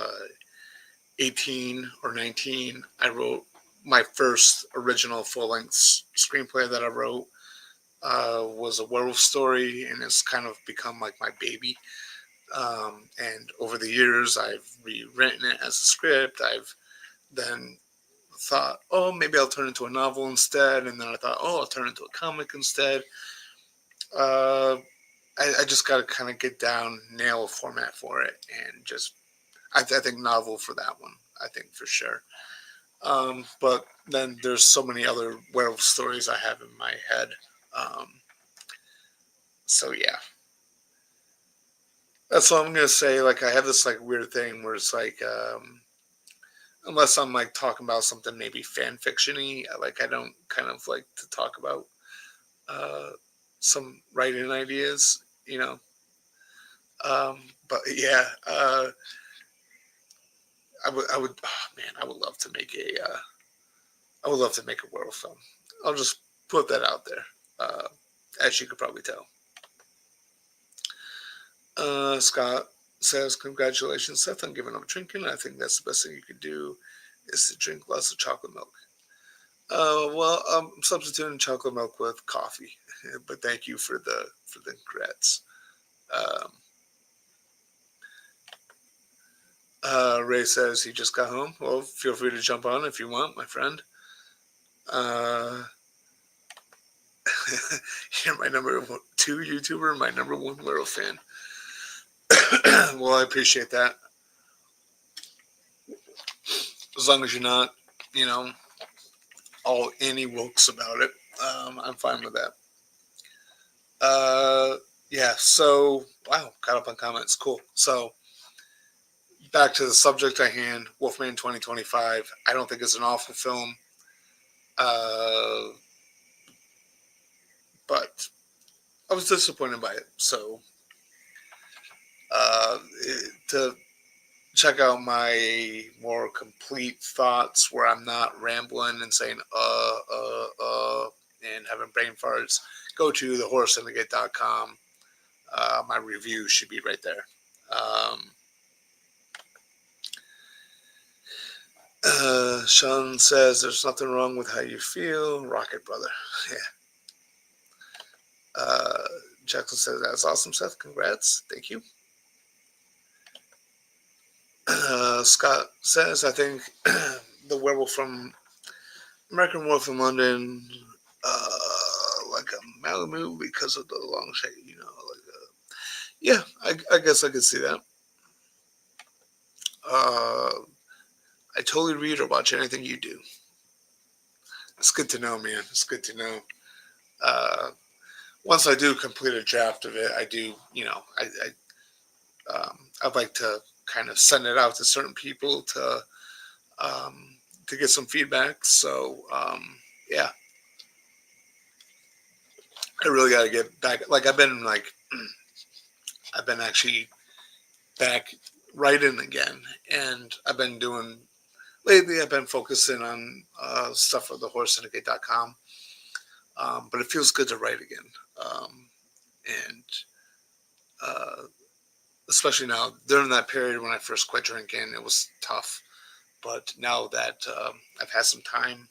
18 or 19, I wrote my first original full-length screenplay that I wrote was a werewolf story, and it's kind of become like my baby. And over the years, I've rewritten it as a script. I've then thought, oh, maybe I'll turn it into a novel instead. And then I thought, oh, I'll turn it into a comic instead. Uh, I just got to kind of get down, nail a format for it, and just, I think novel for that one. I think for sure. But then there's so many other werewolf stories I have in my head. Um, so yeah, that's all I'm gonna say. Like I have this like weird thing where it's like, unless I'm like talking about something maybe fan fictiony, like I don't kind of like to talk about uh, some writing ideas, you know. But yeah, I would, oh, man, I would love to make I would love to make a werewolf film. I'll just put that out there, as you could probably tell. Scott says, "Congratulations, Seth, on giving up drinking. I think that's the best thing you could do is to drink lots of chocolate milk." Well, I'm substituting chocolate milk with coffee, but thank you for the congrats. Um, Ray says he just got home. Well, feel free to jump on if you want, my friend. Uh, you're my number two YouTuber, my number one werewolf fan. Well, I appreciate that. As long as you're not, you know, all any wokes about it, I'm fine with that. Yeah. So, wow, caught up on comments. Cool. So, back to the subject at hand, Wolfman 2025. I don't think it's an awful film, uh, but I was disappointed by it. So, uh, to check out my more complete thoughts where I'm not rambling and saying, and having brain farts, go to thehorrorsyndicate.com. My review should be right there. Sean says there's nothing wrong with how you feel. Rocket brother. Yeah. Uh, Jackson says that's awesome, Seth. Congrats. Thank you. Scott says I think the werewolf from American Werewolf in London, like a Malamute because of the long shade, you know. Like yeah, I guess I could see that. Uh, I totally read or watch anything you do. It's good to know, man. It's good to know. Uh, Once I do complete a draft of it, I do, you know, I'd like to kind of send it out to certain people to get some feedback. So yeah, I really got to get back. Like I've been actually back writing again, and I've been doing lately. I've been focusing on stuff for the horrorsyndicate.com, but it feels good to write again, and uh, especially now during that period when I first quit drinking, it was tough. But now that I've had some time,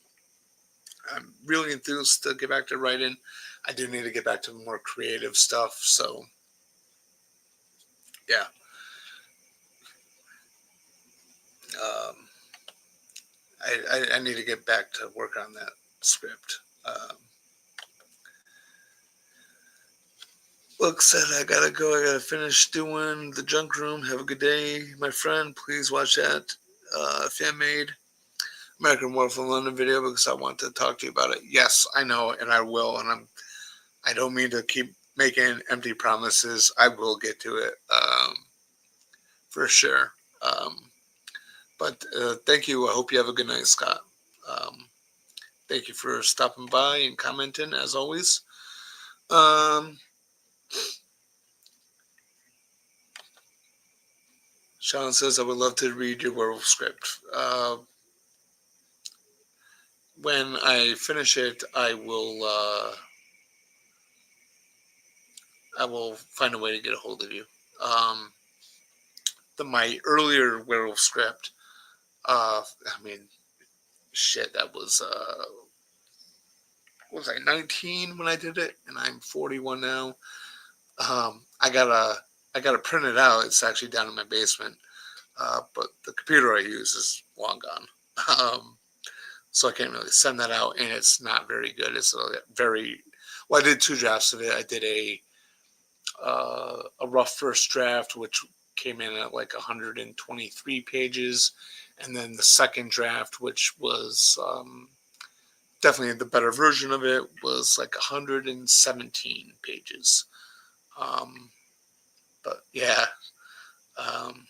I'm really enthused to get back to writing. I do need to get back to more creative stuff. So, yeah. Um, I need to get back to work on that script. Look, said I gotta go. I gotta finish doing the junk room. Have a good day, my friend. Please watch that fan made American Werewolf in London video because I want to talk to you about it. Yes, I know, and I will. And I don't mean to keep making empty promises. I will get to it for sure. But thank you. I hope you have a good night, Scott. Um, Thank you for stopping by and commenting as always. Sean says I would love to read your werewolf script. When I finish it, I will find a way to get a hold of you. My earlier werewolf script, I mean, that was was I 19 when I did it, and I'm 41 now. I gotta print it out. It's actually down in my basement, but the computer I use is long gone. So I can't really send that out, and it's not very good. It's very well. I did 2 drafts of it. I did a rough first draft, which came in at like 123 pages, and then the second draft, which was definitely the better version of it, was like 117 pages. Um, but yeah, um,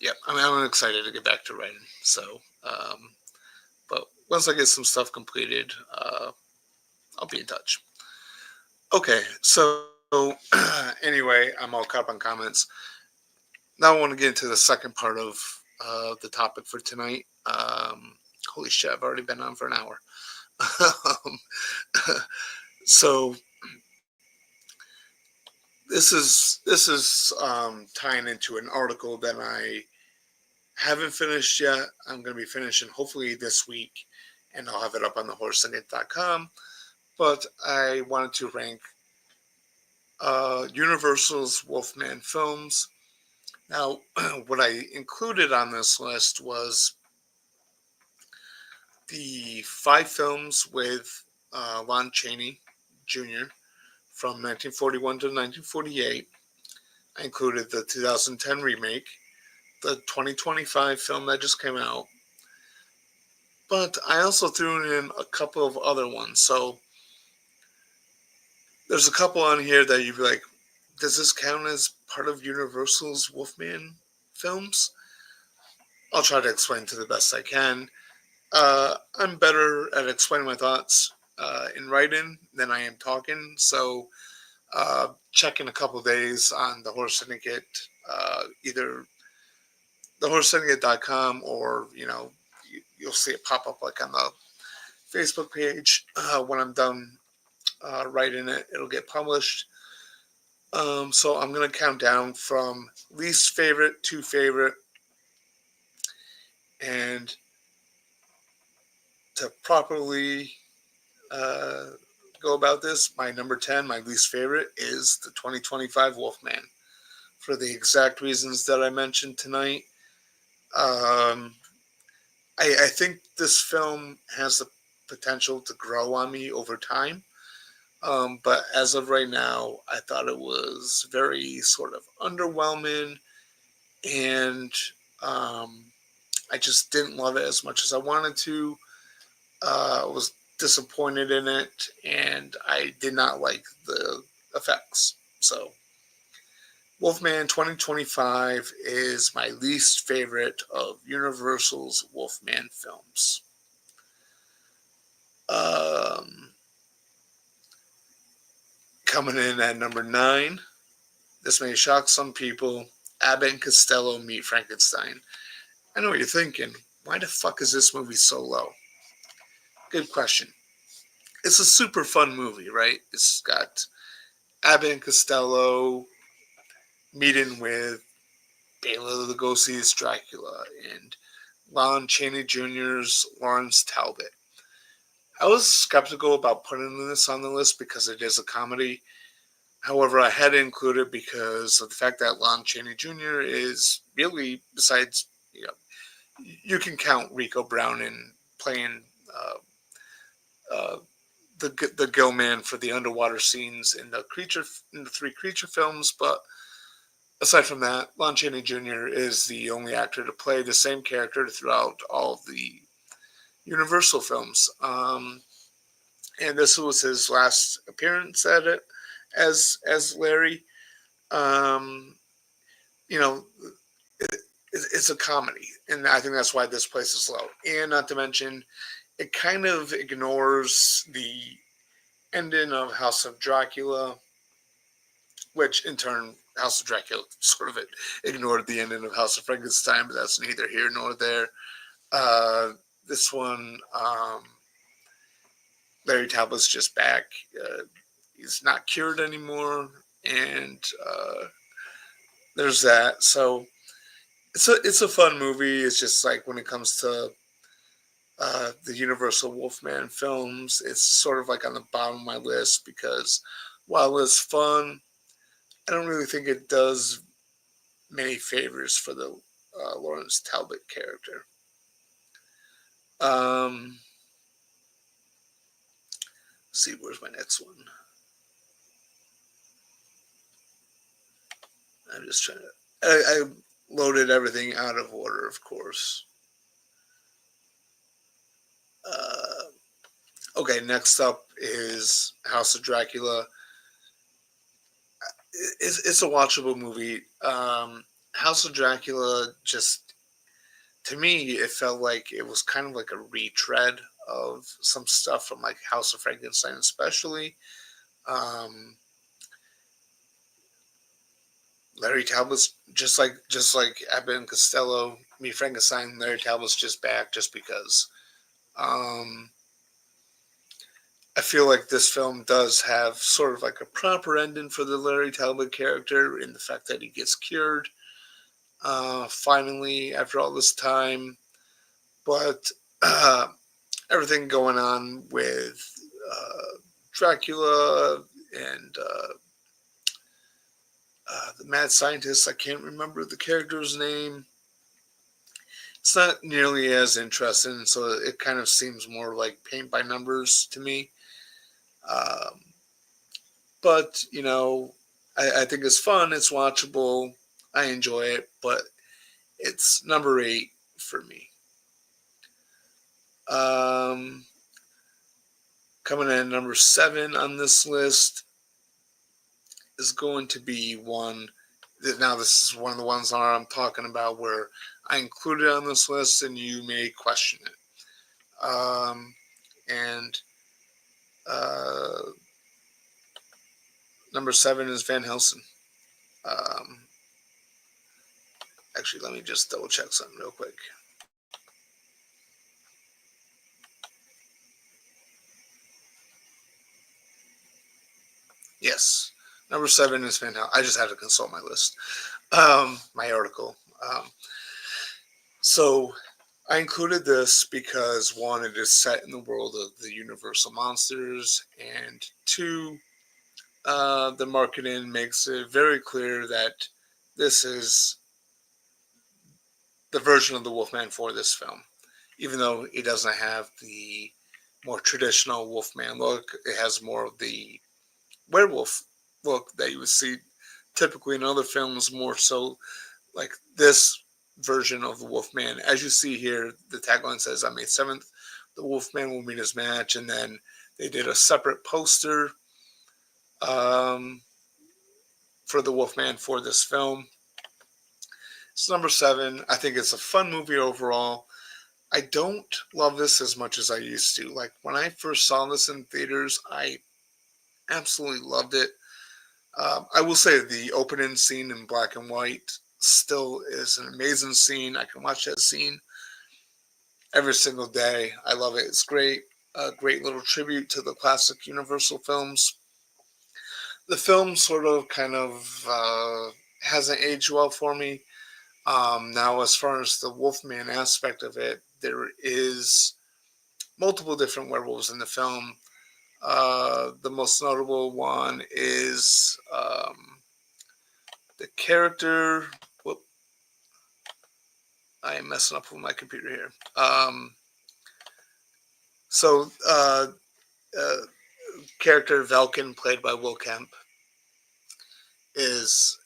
yeah. I mean, I'm excited to get back to writing. So, but once I get some stuff completed, I'll be in touch. Okay, so anyway, I'm all caught up on comments. Now I want to get into the second part of the topic for tonight. Holy shit, I've already been on for an hour. Um, so this is tying into an article that I haven't finished yet. I'm going to be finishing hopefully this week, and I'll have it up on the horseandit.com. But I wanted to rank Universal's Wolfman films. Now, what I included on this list was the 5 films with Lon Chaney Jr. from 1941 to 1948. I included the 2010 remake, the 2025 film that just came out, but I also threw in a couple of other ones. So there's a couple on here that you'd be like, does this count as part of Universal's Wolfman films? I'll try to explain to the best I can. I'm better at explaining my thoughts in writing than I am talking. So check in a couple days on the Horse Syndicate, either thehorsesyndicate.com or, you'll see it pop up like on the Facebook page. When I'm done writing it, it'll get published. So I'm going to count down from least favorite to favorite. And to properly go about this, my number 10, my least favorite, is the 2025 Wolfman. For the exact reasons that I mentioned tonight. I think this film has the potential to grow on me over time. But as of right now, I thought it was very sort of underwhelming, and I just didn't love it as much as I wanted to. I was disappointed in it, and I did not like the effects. So, Wolfman 2025 is my least favorite of Universal's Wolfman films. Coming in at number 9, this may shock some people, Abbott and Costello Meet Frankenstein. I know what you're thinking. Why the fuck is this movie so low? Good question. It's a super fun movie, right? It's got Abbott and Costello meeting with Bela Lugosi's Dracula and Lon Chaney Jr.'s Lawrence Talbot. I was skeptical about putting this on the list because it is a comedy. However, I had to include it because of the fact that Lon Chaney Jr. is really, besides, you can count Rico Brown in playing the Gill Man for the underwater scenes in the 3 creature films, but aside from that, Lon Chaney Jr. is the only actor to play the same character throughout all of the Universal films. And this was his last appearance at it as Larry. It's a comedy, and I think that's why this place is low. And not to mention, it kind of ignores the ending of House of Dracula, which in turn, House of Dracula sort of ignored the ending of House of Frankenstein, but that's neither here nor there. This one, Larry Talbot's just back. He's not cured anymore, and there's that. So it's a fun movie. It's just like when it comes to the Universal Wolfman films. It's sort of like on the bottom of my list because while it's fun, I don't really think it does many favors for the Lawrence Talbot character. Let's see, where's my next one? I'm just trying to. I loaded everything out of order, of course. Okay, next up is House of Dracula. It's a watchable movie. House of Dracula just, to me, it felt like it was kind of like a retread of some stuff from like House of Frankenstein, especially. Um, Larry Talbot's just like Abbott and Costello, Me Frankenstein. Larry Talbot's just back just because. Um, I feel like this film does have sort of like a proper ending for the Larry Talbot character in the fact that he gets cured finally after all this time. But uh, everything going on with Dracula and the mad scientist, I can't remember the character's name. It's not nearly as interesting, so it kind of seems more like paint by numbers to me. Um, but I think it's fun. It's watchable. I enjoy it, but it's number 8 for me. Um, Coming in at number 7 on this list is going to be one that, now this is one of the ones that I'm talking about where I included on this list and you may question it. And number 7 is Van Helsing. Um, Actually, let me just double check something real quick. Yes, number 7 is Van Helsing. I just had to consult my list, my article. So I included this because one, it is set in the world of the Universal monsters, and two, the marketing makes it very clear that this is the version of the Wolfman for this film. Even though it doesn't have the more traditional Wolfman look, it has more of the werewolf look that you would see typically in other films, more so like this version of the Wolfman. As you see here, the tagline says, on May 7th, the Wolfman will meet his match. And then they did a separate poster for the Wolfman for this film. It's number 7. I think it's a fun movie overall. I don't love this as much as I used to. Like when I first saw this in theaters, I absolutely loved it. I will say the opening scene in black and white still is an amazing scene. I can watch that scene every single day. I love it. It's great. A great little tribute to the classic Universal films. The film sort of kind of hasn't aged well for me. Now, as far as the Wolfman aspect of it, there is multiple different werewolves in the film. The most notable one is the character. Whoop, I am messing up with my computer here. So, character Velkin, played by Will Kemp, is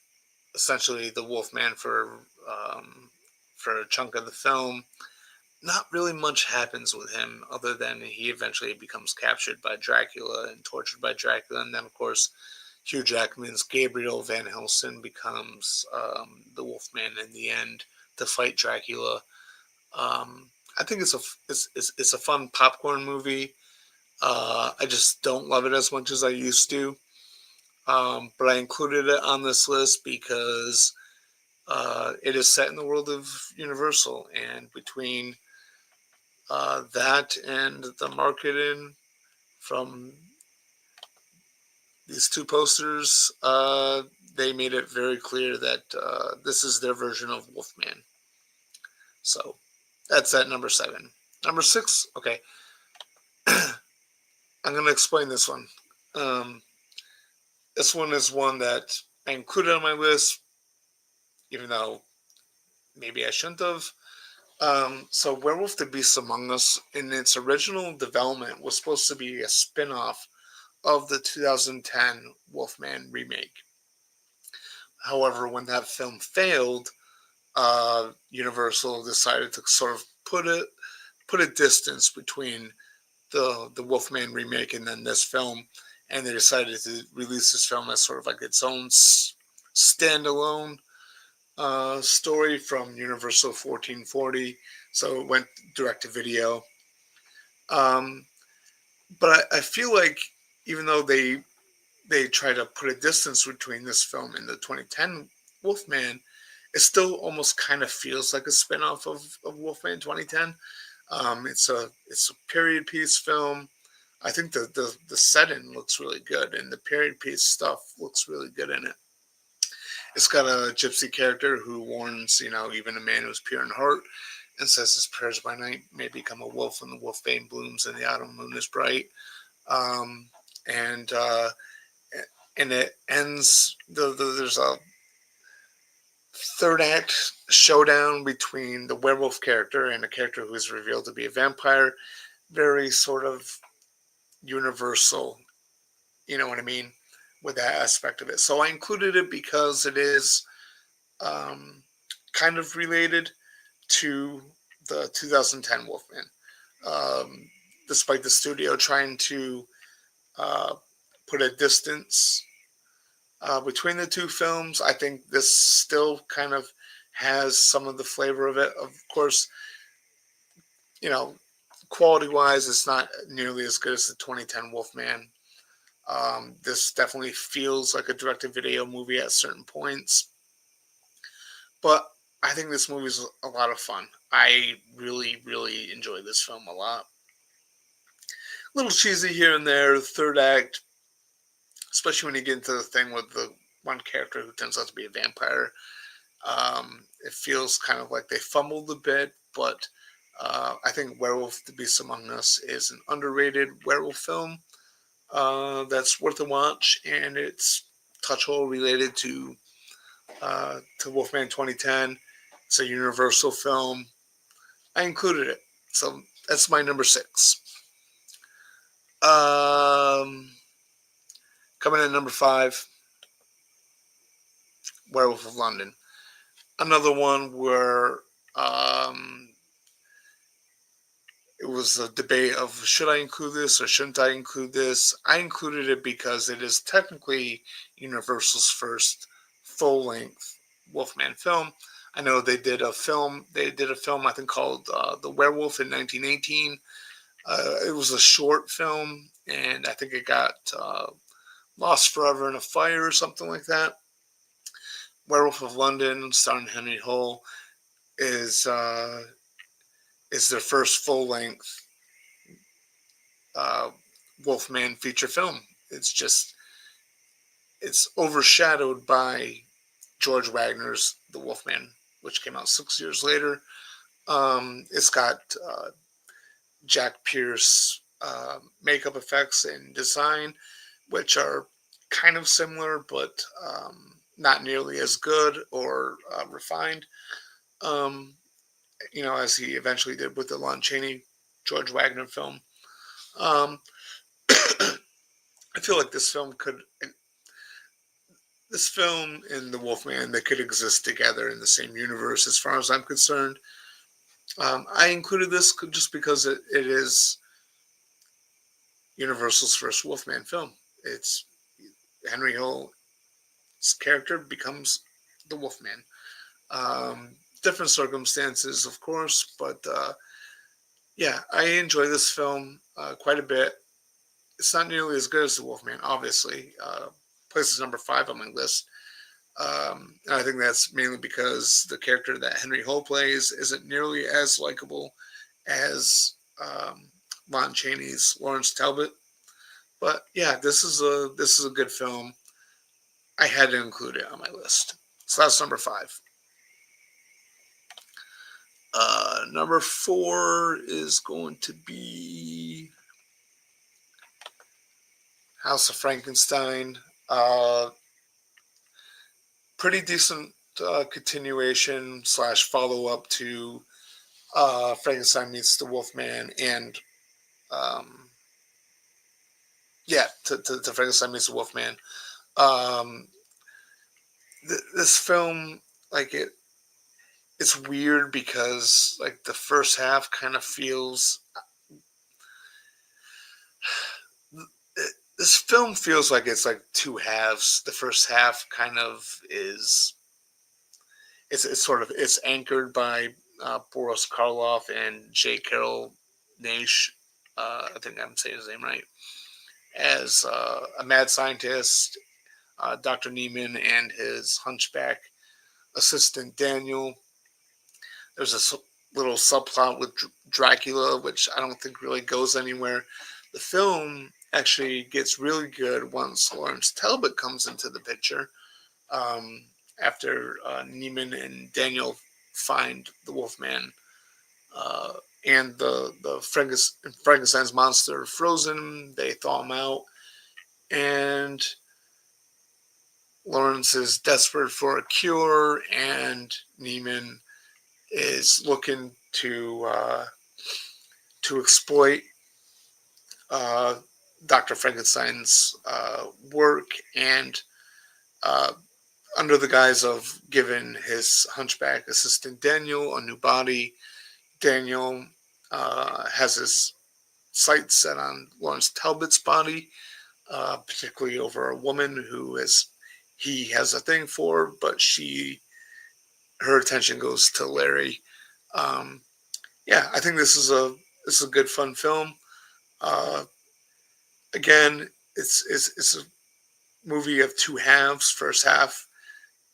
essentially the Wolfman for a chunk of the film. Not really much happens with him other than he eventually becomes captured by Dracula and tortured by Dracula. And then, of course, Hugh Jackman's Gabriel Van Helsing becomes the Wolfman in the end to fight Dracula. I think it's a fun popcorn movie. I just don't love it as much as I used to. But I included it on this list because it is set in the world of Universal, and between that and the marketing from these two posters, they made it very clear that this is their version of Wolfman. So that's at number 7. Number 6. Okay. I'm going to explain this one. This one is one that I included on my list, even though maybe I shouldn't have. So Werewolf the Beast Among Us, in its original development, was supposed to be a spin-off of the 2010 Wolfman remake. However, when that film failed, Universal decided to sort of put a distance between the Wolfman remake and then this film, and they decided to release this film as sort of like its own standalone story from Universal 1440. So it went direct to video. But I feel like even though they try to put a distance between this film and the 2010 Wolfman, it still almost kind of feels like a spinoff of Wolfman 2010. It's a period piece film. I think the setting looks really good, and the period piece stuff looks really good in it. It's got a gypsy character who warns, even a man who's pure in heart, and says his prayers by night may become a wolf when the wolf vein blooms and the autumn moon is bright. Um, and uh, and it ends. There's a third act showdown between the werewolf character and a character who is revealed to be a vampire. Very sort of universal, you know what I mean, with that aspect of it. So I included it because it is kind of related to the 2010 Wolfman. Despite the studio trying to put a distance between the two films, I think this still kind of has some of the flavor of it. Of course, quality wise, it's not nearly as good as the 2010 Wolfman. This definitely feels like a direct-to-video movie at certain points. But I think this movie is a lot of fun. I really, really enjoy this film a lot. A little cheesy here and there, third act, especially when you get into the thing with the one character who turns out to be a vampire. It feels kind of like they fumbled a bit, but I think Werewolf the Beast Among Us is an underrated werewolf film that's worth a watch, and it's touch hole related to Wolfman 2010. It's a Universal film. I included it, so that's my number 6. Coming in at number 5, Werewolf of London. Another one where it was a debate of should I include this or shouldn't I include this. I included it because it is technically Universal's first full-length Wolfman film. I know they did a film. I think called The Werewolf in 1918. It was a short film, and I think it got lost forever in a fire or something like that. Werewolf of London, starring Henry Hull, is their first full-length Wolfman feature film. It's overshadowed by George Wagner's The Wolfman, which came out 6 years later. It's got Jack Pierce makeup effects and design, which are kind of similar, but not nearly as good or refined, as he eventually did with the Lon Chaney George Wagner film. I feel like this film and The Wolfman, they could exist together in the same universe as far as I'm concerned. I included this just because it is Universal's first Wolfman film. It's Henry Hull's character becomes the Wolfman. Different circumstances, of course, but yeah, I enjoy this film quite a bit. It's not nearly as good as The Wolfman, obviously. Places number 5 on my list. And I think that's mainly because the character that Henry Hull plays isn't nearly as likable as Lon Chaney's Lawrence Talbot. But yeah, this is a good film. I had to include it on my list. So that's number 5. Number 4 is going to be House of Frankenstein. Pretty decent continuation slash follow up to Frankenstein meets the Wolfman, and um, to Frankenstein meets the Wolfman. Um, this film, like it's weird because like the first half kind of feels. This film feels like it's like two halves. The first half kind of is it's sort of it's anchored by Boris Karloff and J. Carroll Naish. I think I'm saying his name right. As a mad scientist, Dr. Neiman and his hunchback assistant Daniel. There's a little subplot with Dracula, which I don't think really goes anywhere. The film actually gets really good once Lawrence Talbot comes into the picture. Um, After Neiman and Daniel find the Wolfman uh, and the Frankenstein's monster frozen, they thaw him out, and Lawrence is desperate for a cure, and Neiman is looking to exploit uh, Dr. Frankenstein's work, and uh, under the guise of giving his hunchback assistant Daniel a new body, Daniel has his sights set on Lawrence Talbot's body, particularly over a woman he has a thing for, but her attention goes to Larry. Um, yeah, I think this is a good fun film. Uh, Again, it's a movie of two halves. First half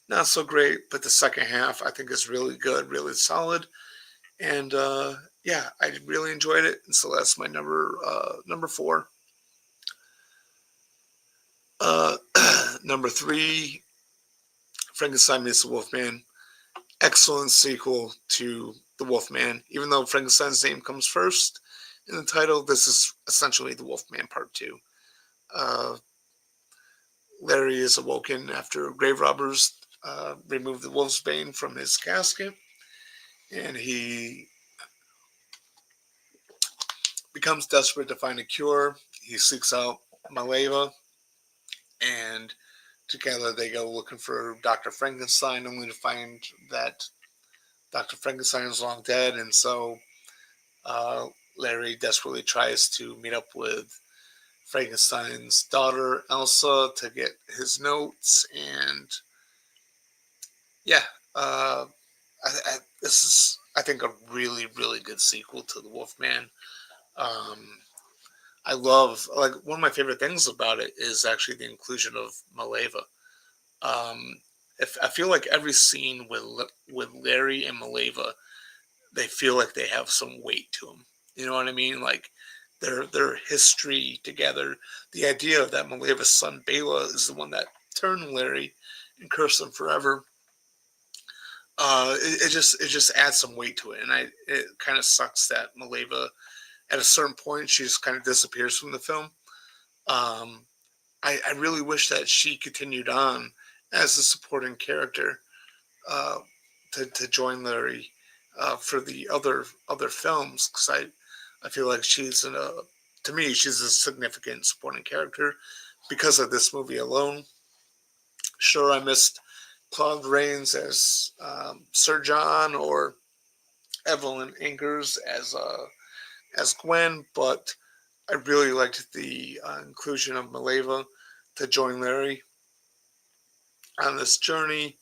not so great, but the second half I think is really good, really solid, and yeah, I really enjoyed it. And so that's my number 4. Uh, Number 3, Frankenstein meets the Wolfman. Excellent sequel to the Wolfman. Even though Frankenstein's name comes first in the title, this is essentially the Wolfman Part 2. Uh, Larry is awoken after grave robbers remove the wolf's bane from his casket, and he becomes desperate to find a cure. He seeks out Maleva, and together they go looking for Dr. Frankenstein, only to find that Dr. Frankenstein is long dead, and so uh, Larry desperately tries to meet up with Frankenstein's daughter, Elsa, to get his notes, and yeah, uh, this is, I think, a really, really good sequel to The Wolfman. Um, I love, like, one of my favorite things about it is actually the inclusion of Maleva. Um, if I feel like every scene with Larry and Maleva, they feel like they have some weight to them. You know what I mean? Like their history together. The idea that Maleva's son Bela is the one that turned Larry and cursed him forever. It just adds some weight to it, and it kind of sucks that Maleva at a certain point she just kind of disappears from the film. Um, I really wish that she continued on as a supporting character uh, to join Larry for the other films, because I feel like to me she's a significant supporting character because of this movie alone. Sure, I missed Claude Rains as Sir John, or Evelyn Ingers as Gwen, but I really liked the inclusion of Maleva to join Larry on this journey,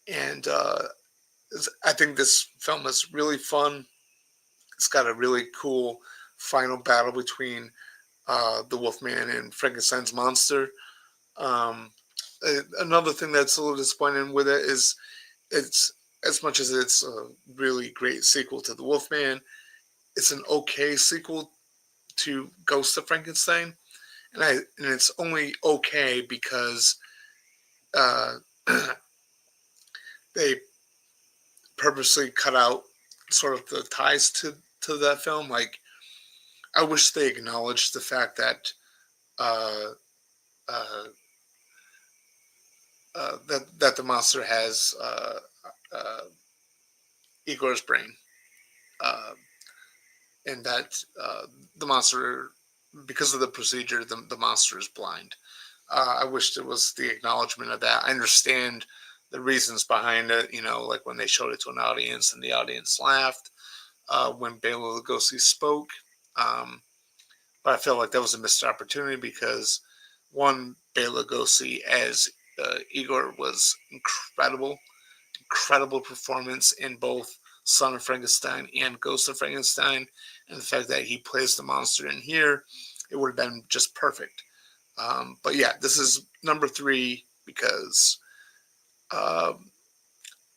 and I think this film is really fun. It's got a really cool final battle between the Wolfman and Frankenstein's monster. Um, Another thing that's a little disappointing with it is it's, as much as it's a really great sequel to the Wolfman, it's an okay sequel to Ghost of Frankenstein, and it's only okay because uh, they purposely cut out sort of the ties to that film. Like, I wish they acknowledged the fact that uh, uh, that the monster has uh, Igor's brain, uh, and that the monster, because of the procedure, the monster is blind. I wish there was the acknowledgement of that. I understand the reasons behind it, like when they showed it to an audience and the audience laughed when Bela Lugosi spoke. Um, but I felt like that was a missed opportunity because, one, Bela Lugosi as Igor was incredible performance in both Son of Frankenstein and Ghost of Frankenstein, and the fact that he plays the monster in here, it would have been just perfect. But yeah, this is number 3 because um,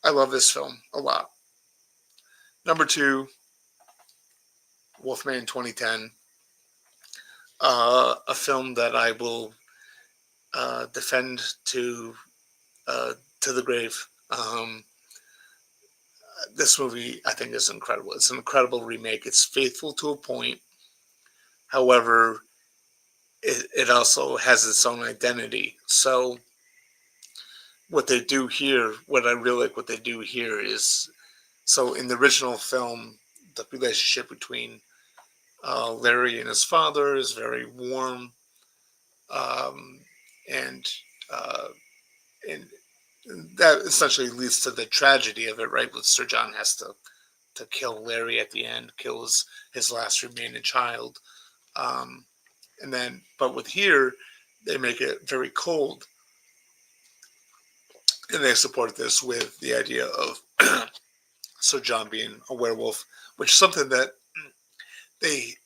I love this film a lot. Number 2, Wolfman 2010, a film that I will defend to the grave. This movie, I think, is incredible. It's an incredible remake. It's faithful to a point. However, it also has its own identity. So what they do here, what I really like what they do here is, so in the original film, the relationship between Larry and his father is very warm, um, and uh, and that essentially leads to the tragedy of it, right? With Sir John has to kill Larry at the end, kill his last remaining child, um, and then, but with here, they make it very cold, and they support this with the idea of Sir John being a werewolf, which is something that they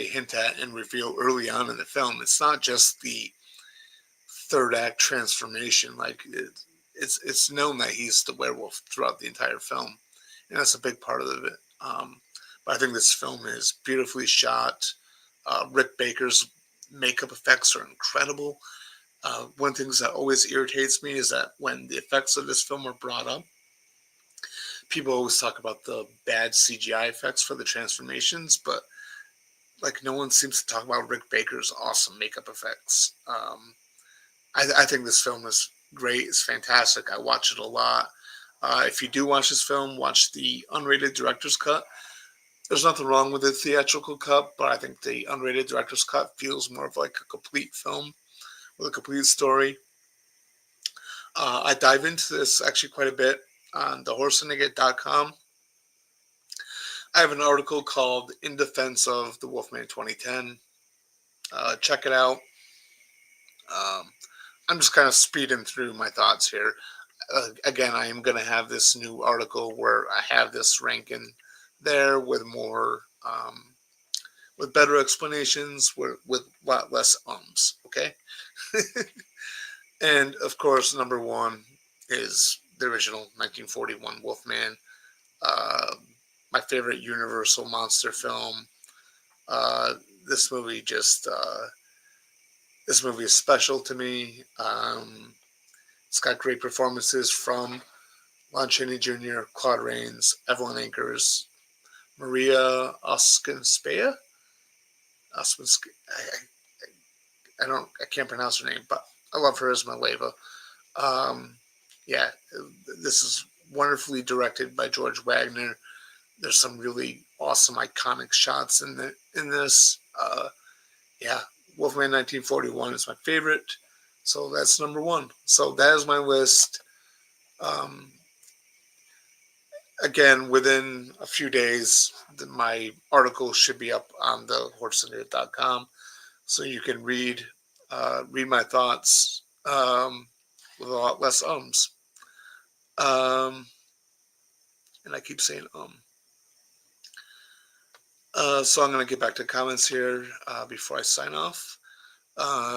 hint at and reveal early on in the film. It's not just the third act transformation. Like it's known that he's the werewolf throughout the entire film, and that's a big part of it. But I think this film is beautifully shot. Rick Baker's makeup effects are incredible. One of the things that always irritates me is that when the effects of this film are brought up, people always talk about the bad CGI effects for the transformations, but like no one seems to talk about Rick Baker's awesome makeup effects. I think this film is great. It's fantastic. I watch it a lot. If you do watch this film, watch the unrated director's cut. There's nothing wrong with the theatrical cut, but I think the unrated director's cut feels more of like a complete film with a complete story. I dive into this actually quite a bit on thehorsesyndicate.com. I have an article called In Defense of the Wolfman 2010. Check it out. Um, I'm just kind of speeding through my thoughts here. Again, I am going to have this new article where I have this ranking there with more, with better explanations, with a lot less ums. Okay. And of course, number 1 is the original 1941 Wolfman. Uh, my favorite Universal monster film. Uh, this movie just this movie is special to me. It's got great performances from Lon Chaney Jr., Claude Rains, Evelyn Ankers, Maria Oskinspea. I can't pronounce her name, but I love her as Maleva. Um, yeah, this is wonderfully directed by George Wagner. There's some really awesome, iconic shots in this. Yeah, Wolfman 1941 is my favorite, so that's number 1. So that is my list. Um, Again, within a few days, my article should be up on the horsesyndicate.com, so you can read my thoughts with a lot less ums. Um, and I keep saying so I'm going to get back to comments here before I sign off.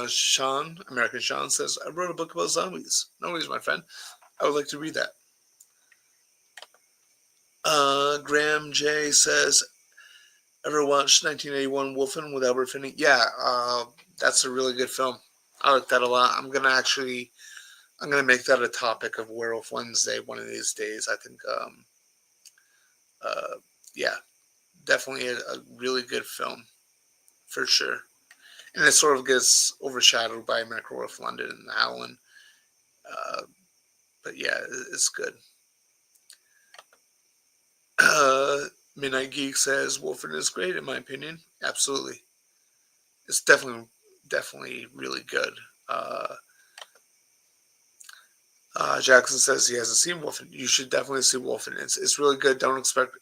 Sean, American Sean, says, I wrote a book about zombies. No worries, my friend. I would like to read that. Graham J says, ever watched 1981 Wolfen with Albert Finney? Yeah, that's a really good film. I like that a lot. I'm gonna make that a topic of Werewolf Wednesday one of these days. I think Yeah, definitely a really good film for sure. And it sort of gets overshadowed by Werewolf London and Howlin'. Uh, but yeah, it's good. Uh, Midnight Geek says Wolfen is great in my opinion. Absolutely, it's definitely really good. Uh, Jackson says he hasn't seen Wolfen. You should definitely see Wolfen. It's really good. Don't expect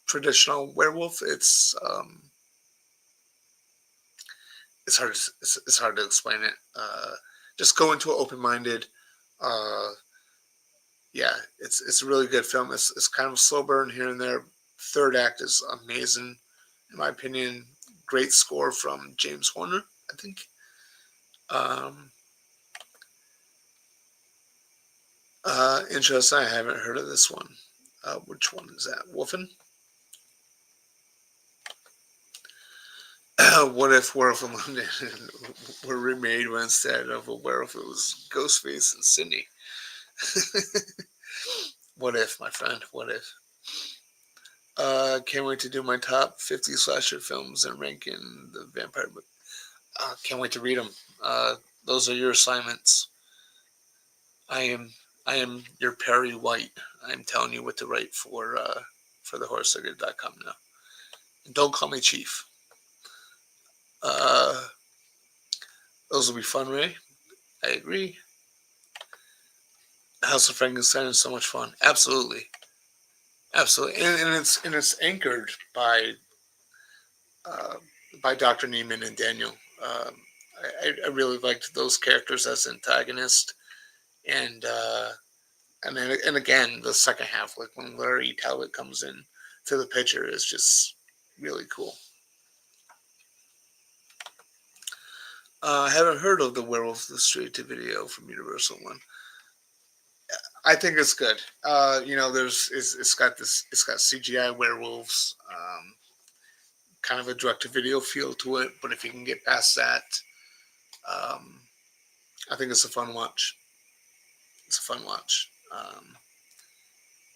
traditional werewolf. It's hard to explain it. Just go into it open minded. Uh, yeah, it's a really good film. It's kind of a slow burn here and there. Third act is amazing, in my opinion. Great score from James Horner, I think. Um, Interesting. I haven't heard of this one. Which one is that? Wolfen? What if Werewolf in London were remade when instead of a werewolf it was Ghostface and Sydney? What if, my friend? What if? Can't wait to do my top 50 slasher films and rank in the vampire. Can't wait to read them. Those are your assignments. I am I am your Perry White. I'm telling you what to write for the horrorsugar.com now. And don't call me Chief. Uh, those will be fun, Ray. I agree. House of Frankenstein is so much fun. Absolutely, absolutely, and it's anchored uh, by Dr. Neiman and Daniel. Um, I really liked those characters as antagonists, and and again the second half, like when Larry Talbot comes in to the picture, is just really cool. I haven't heard of the Werewolf the Straight to Video from Universal one. I think it's good. It's got CGI werewolves, kind of a direct to video feel to it. But if you can get past that, um, I think it's a fun watch. It's a fun watch.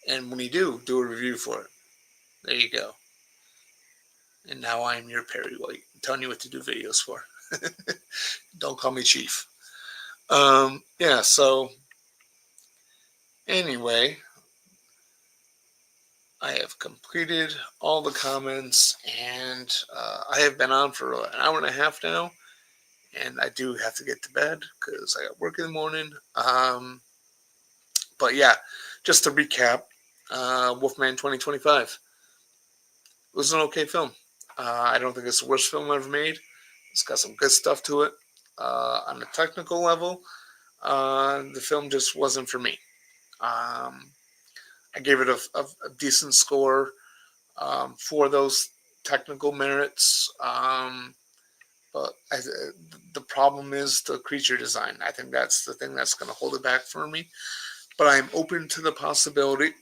And when you do a review for it. There you go. And now I am your Perry White, telling you what to do videos for. Don't call me Chief. Yeah. So anyway, I have completed all the comments, and I have been on for an hour and a half now, and I do have to get to bed because I got work in the morning. But yeah, just to recap, Wolfman 2025 was an okay film. I don't think it's the worst film ever made. It's got some good stuff to it. On a technical level, the film just wasn't for me. Um, I gave it a decent score for those technical merits. But the problem is the creature design. I think that's the thing that's going to hold it back for me. But I'm open to the possibility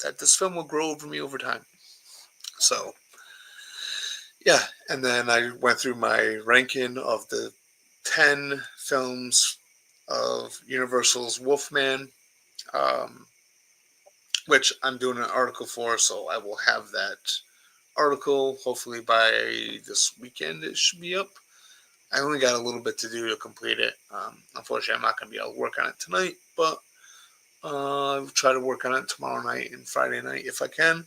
that this film will grow over me over time. So, yeah. And then I went through my ranking of the 10 films of Universal's Wolfman, um, which I'm doing an article for. So I will have that article hopefully by this weekend. It should be up. I only got a little bit to do to complete it. Unfortunately, I'm not going to be able to work on it tonight, but I'll try to work on it tomorrow night and Friday night if I can.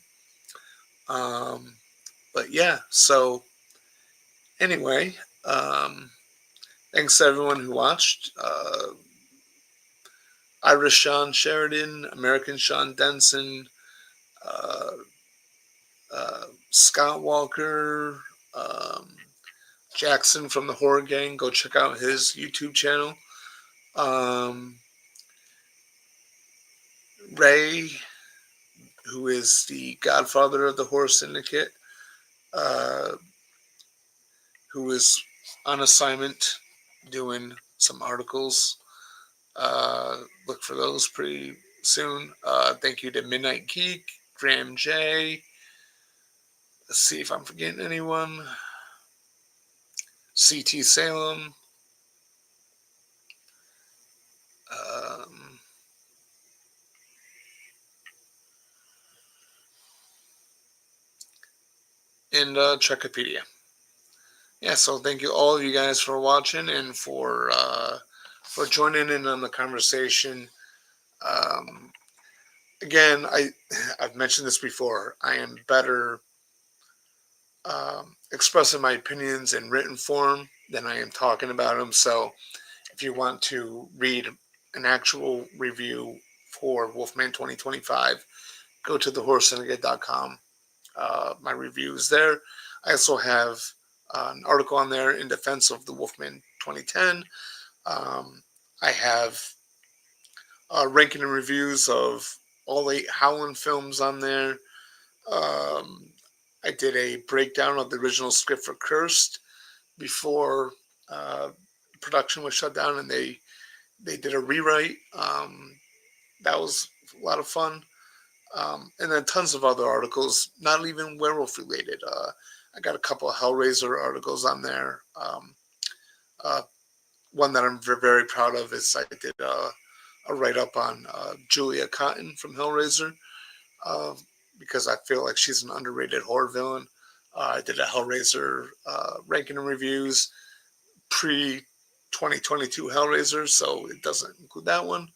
Um, but yeah, so anyway, um, thanks to everyone who watched. Irish Sean Sheridan, American Sean Denson, uh, Scott Walker, um, Jackson from the Horror Gang. Go check out his YouTube channel. Um, Ray, who is the godfather of the Horror Syndicate, uh, who is on assignment doing some articles. Look for those pretty soon. Thank you to Midnight Geek, Graham J. Let's see if I'm forgetting anyone. CT Salem. Um, and Trekkipedia. Yeah, so thank you all of you guys for watching and for joining in on the conversation. Um, Again, I've mentioned this before. I am better expressing my opinions in written form than I am talking about them. So if you want to read an actual review for Wolfman 2025, go to thehorrorsyndicate.com. My review is there. I also have an article on there in defense of the Wolfman 2010. I have ranking and reviews of all 8 Howland films on there. I did a breakdown of the original script for Cursed before uh, production was shut down, and they did a rewrite. That was a lot of fun. And then tons of other articles, not even werewolf related. I got a couple of Hellraiser articles on there. Uh, One that I'm very proud of is I did a write up on Julia Cotton from Hellraiser uh, because I feel like she's an underrated horror villain. I did a Hellraiser ranking and reviews pre 2022 Hellraiser, so it doesn't include that one.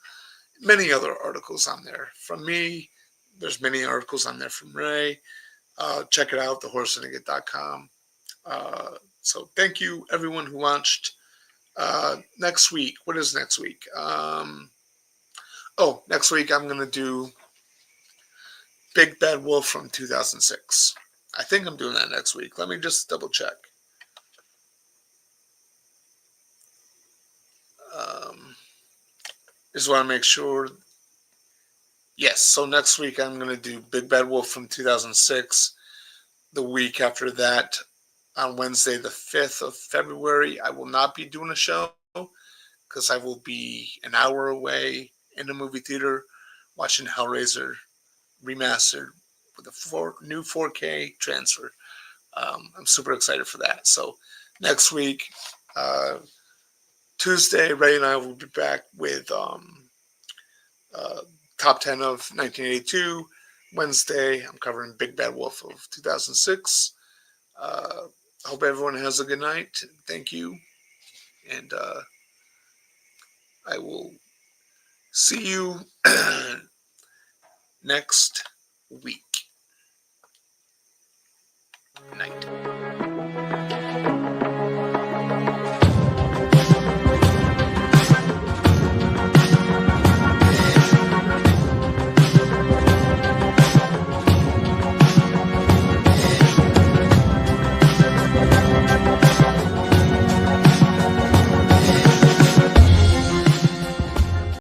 Many other articles on there from me. There's many articles on there from Ray. Check it out, thehorrorsyndicate.com. So thank you, everyone who watched. Next week, what is next week? Next week I'm going to do Big Bad Wolf from 2006. I think I'm doing that next week. Let me just double check. Just want to make sure. Yes, so next week I'm going to do Big Bad Wolf from 2006. The week after that, on Wednesday, the 5th of February, I will not be doing a show because I will be an hour away in a movie theater watching Hellraiser remastered with a new 4K transfer. I'm super excited for that. So next week, Tuesday, Ray and I will be back with top 10 of 1982. Wednesday, I'm covering Big Bad Wolf of 2006. Hope everyone has a good night. Thank you. And I will see you next week.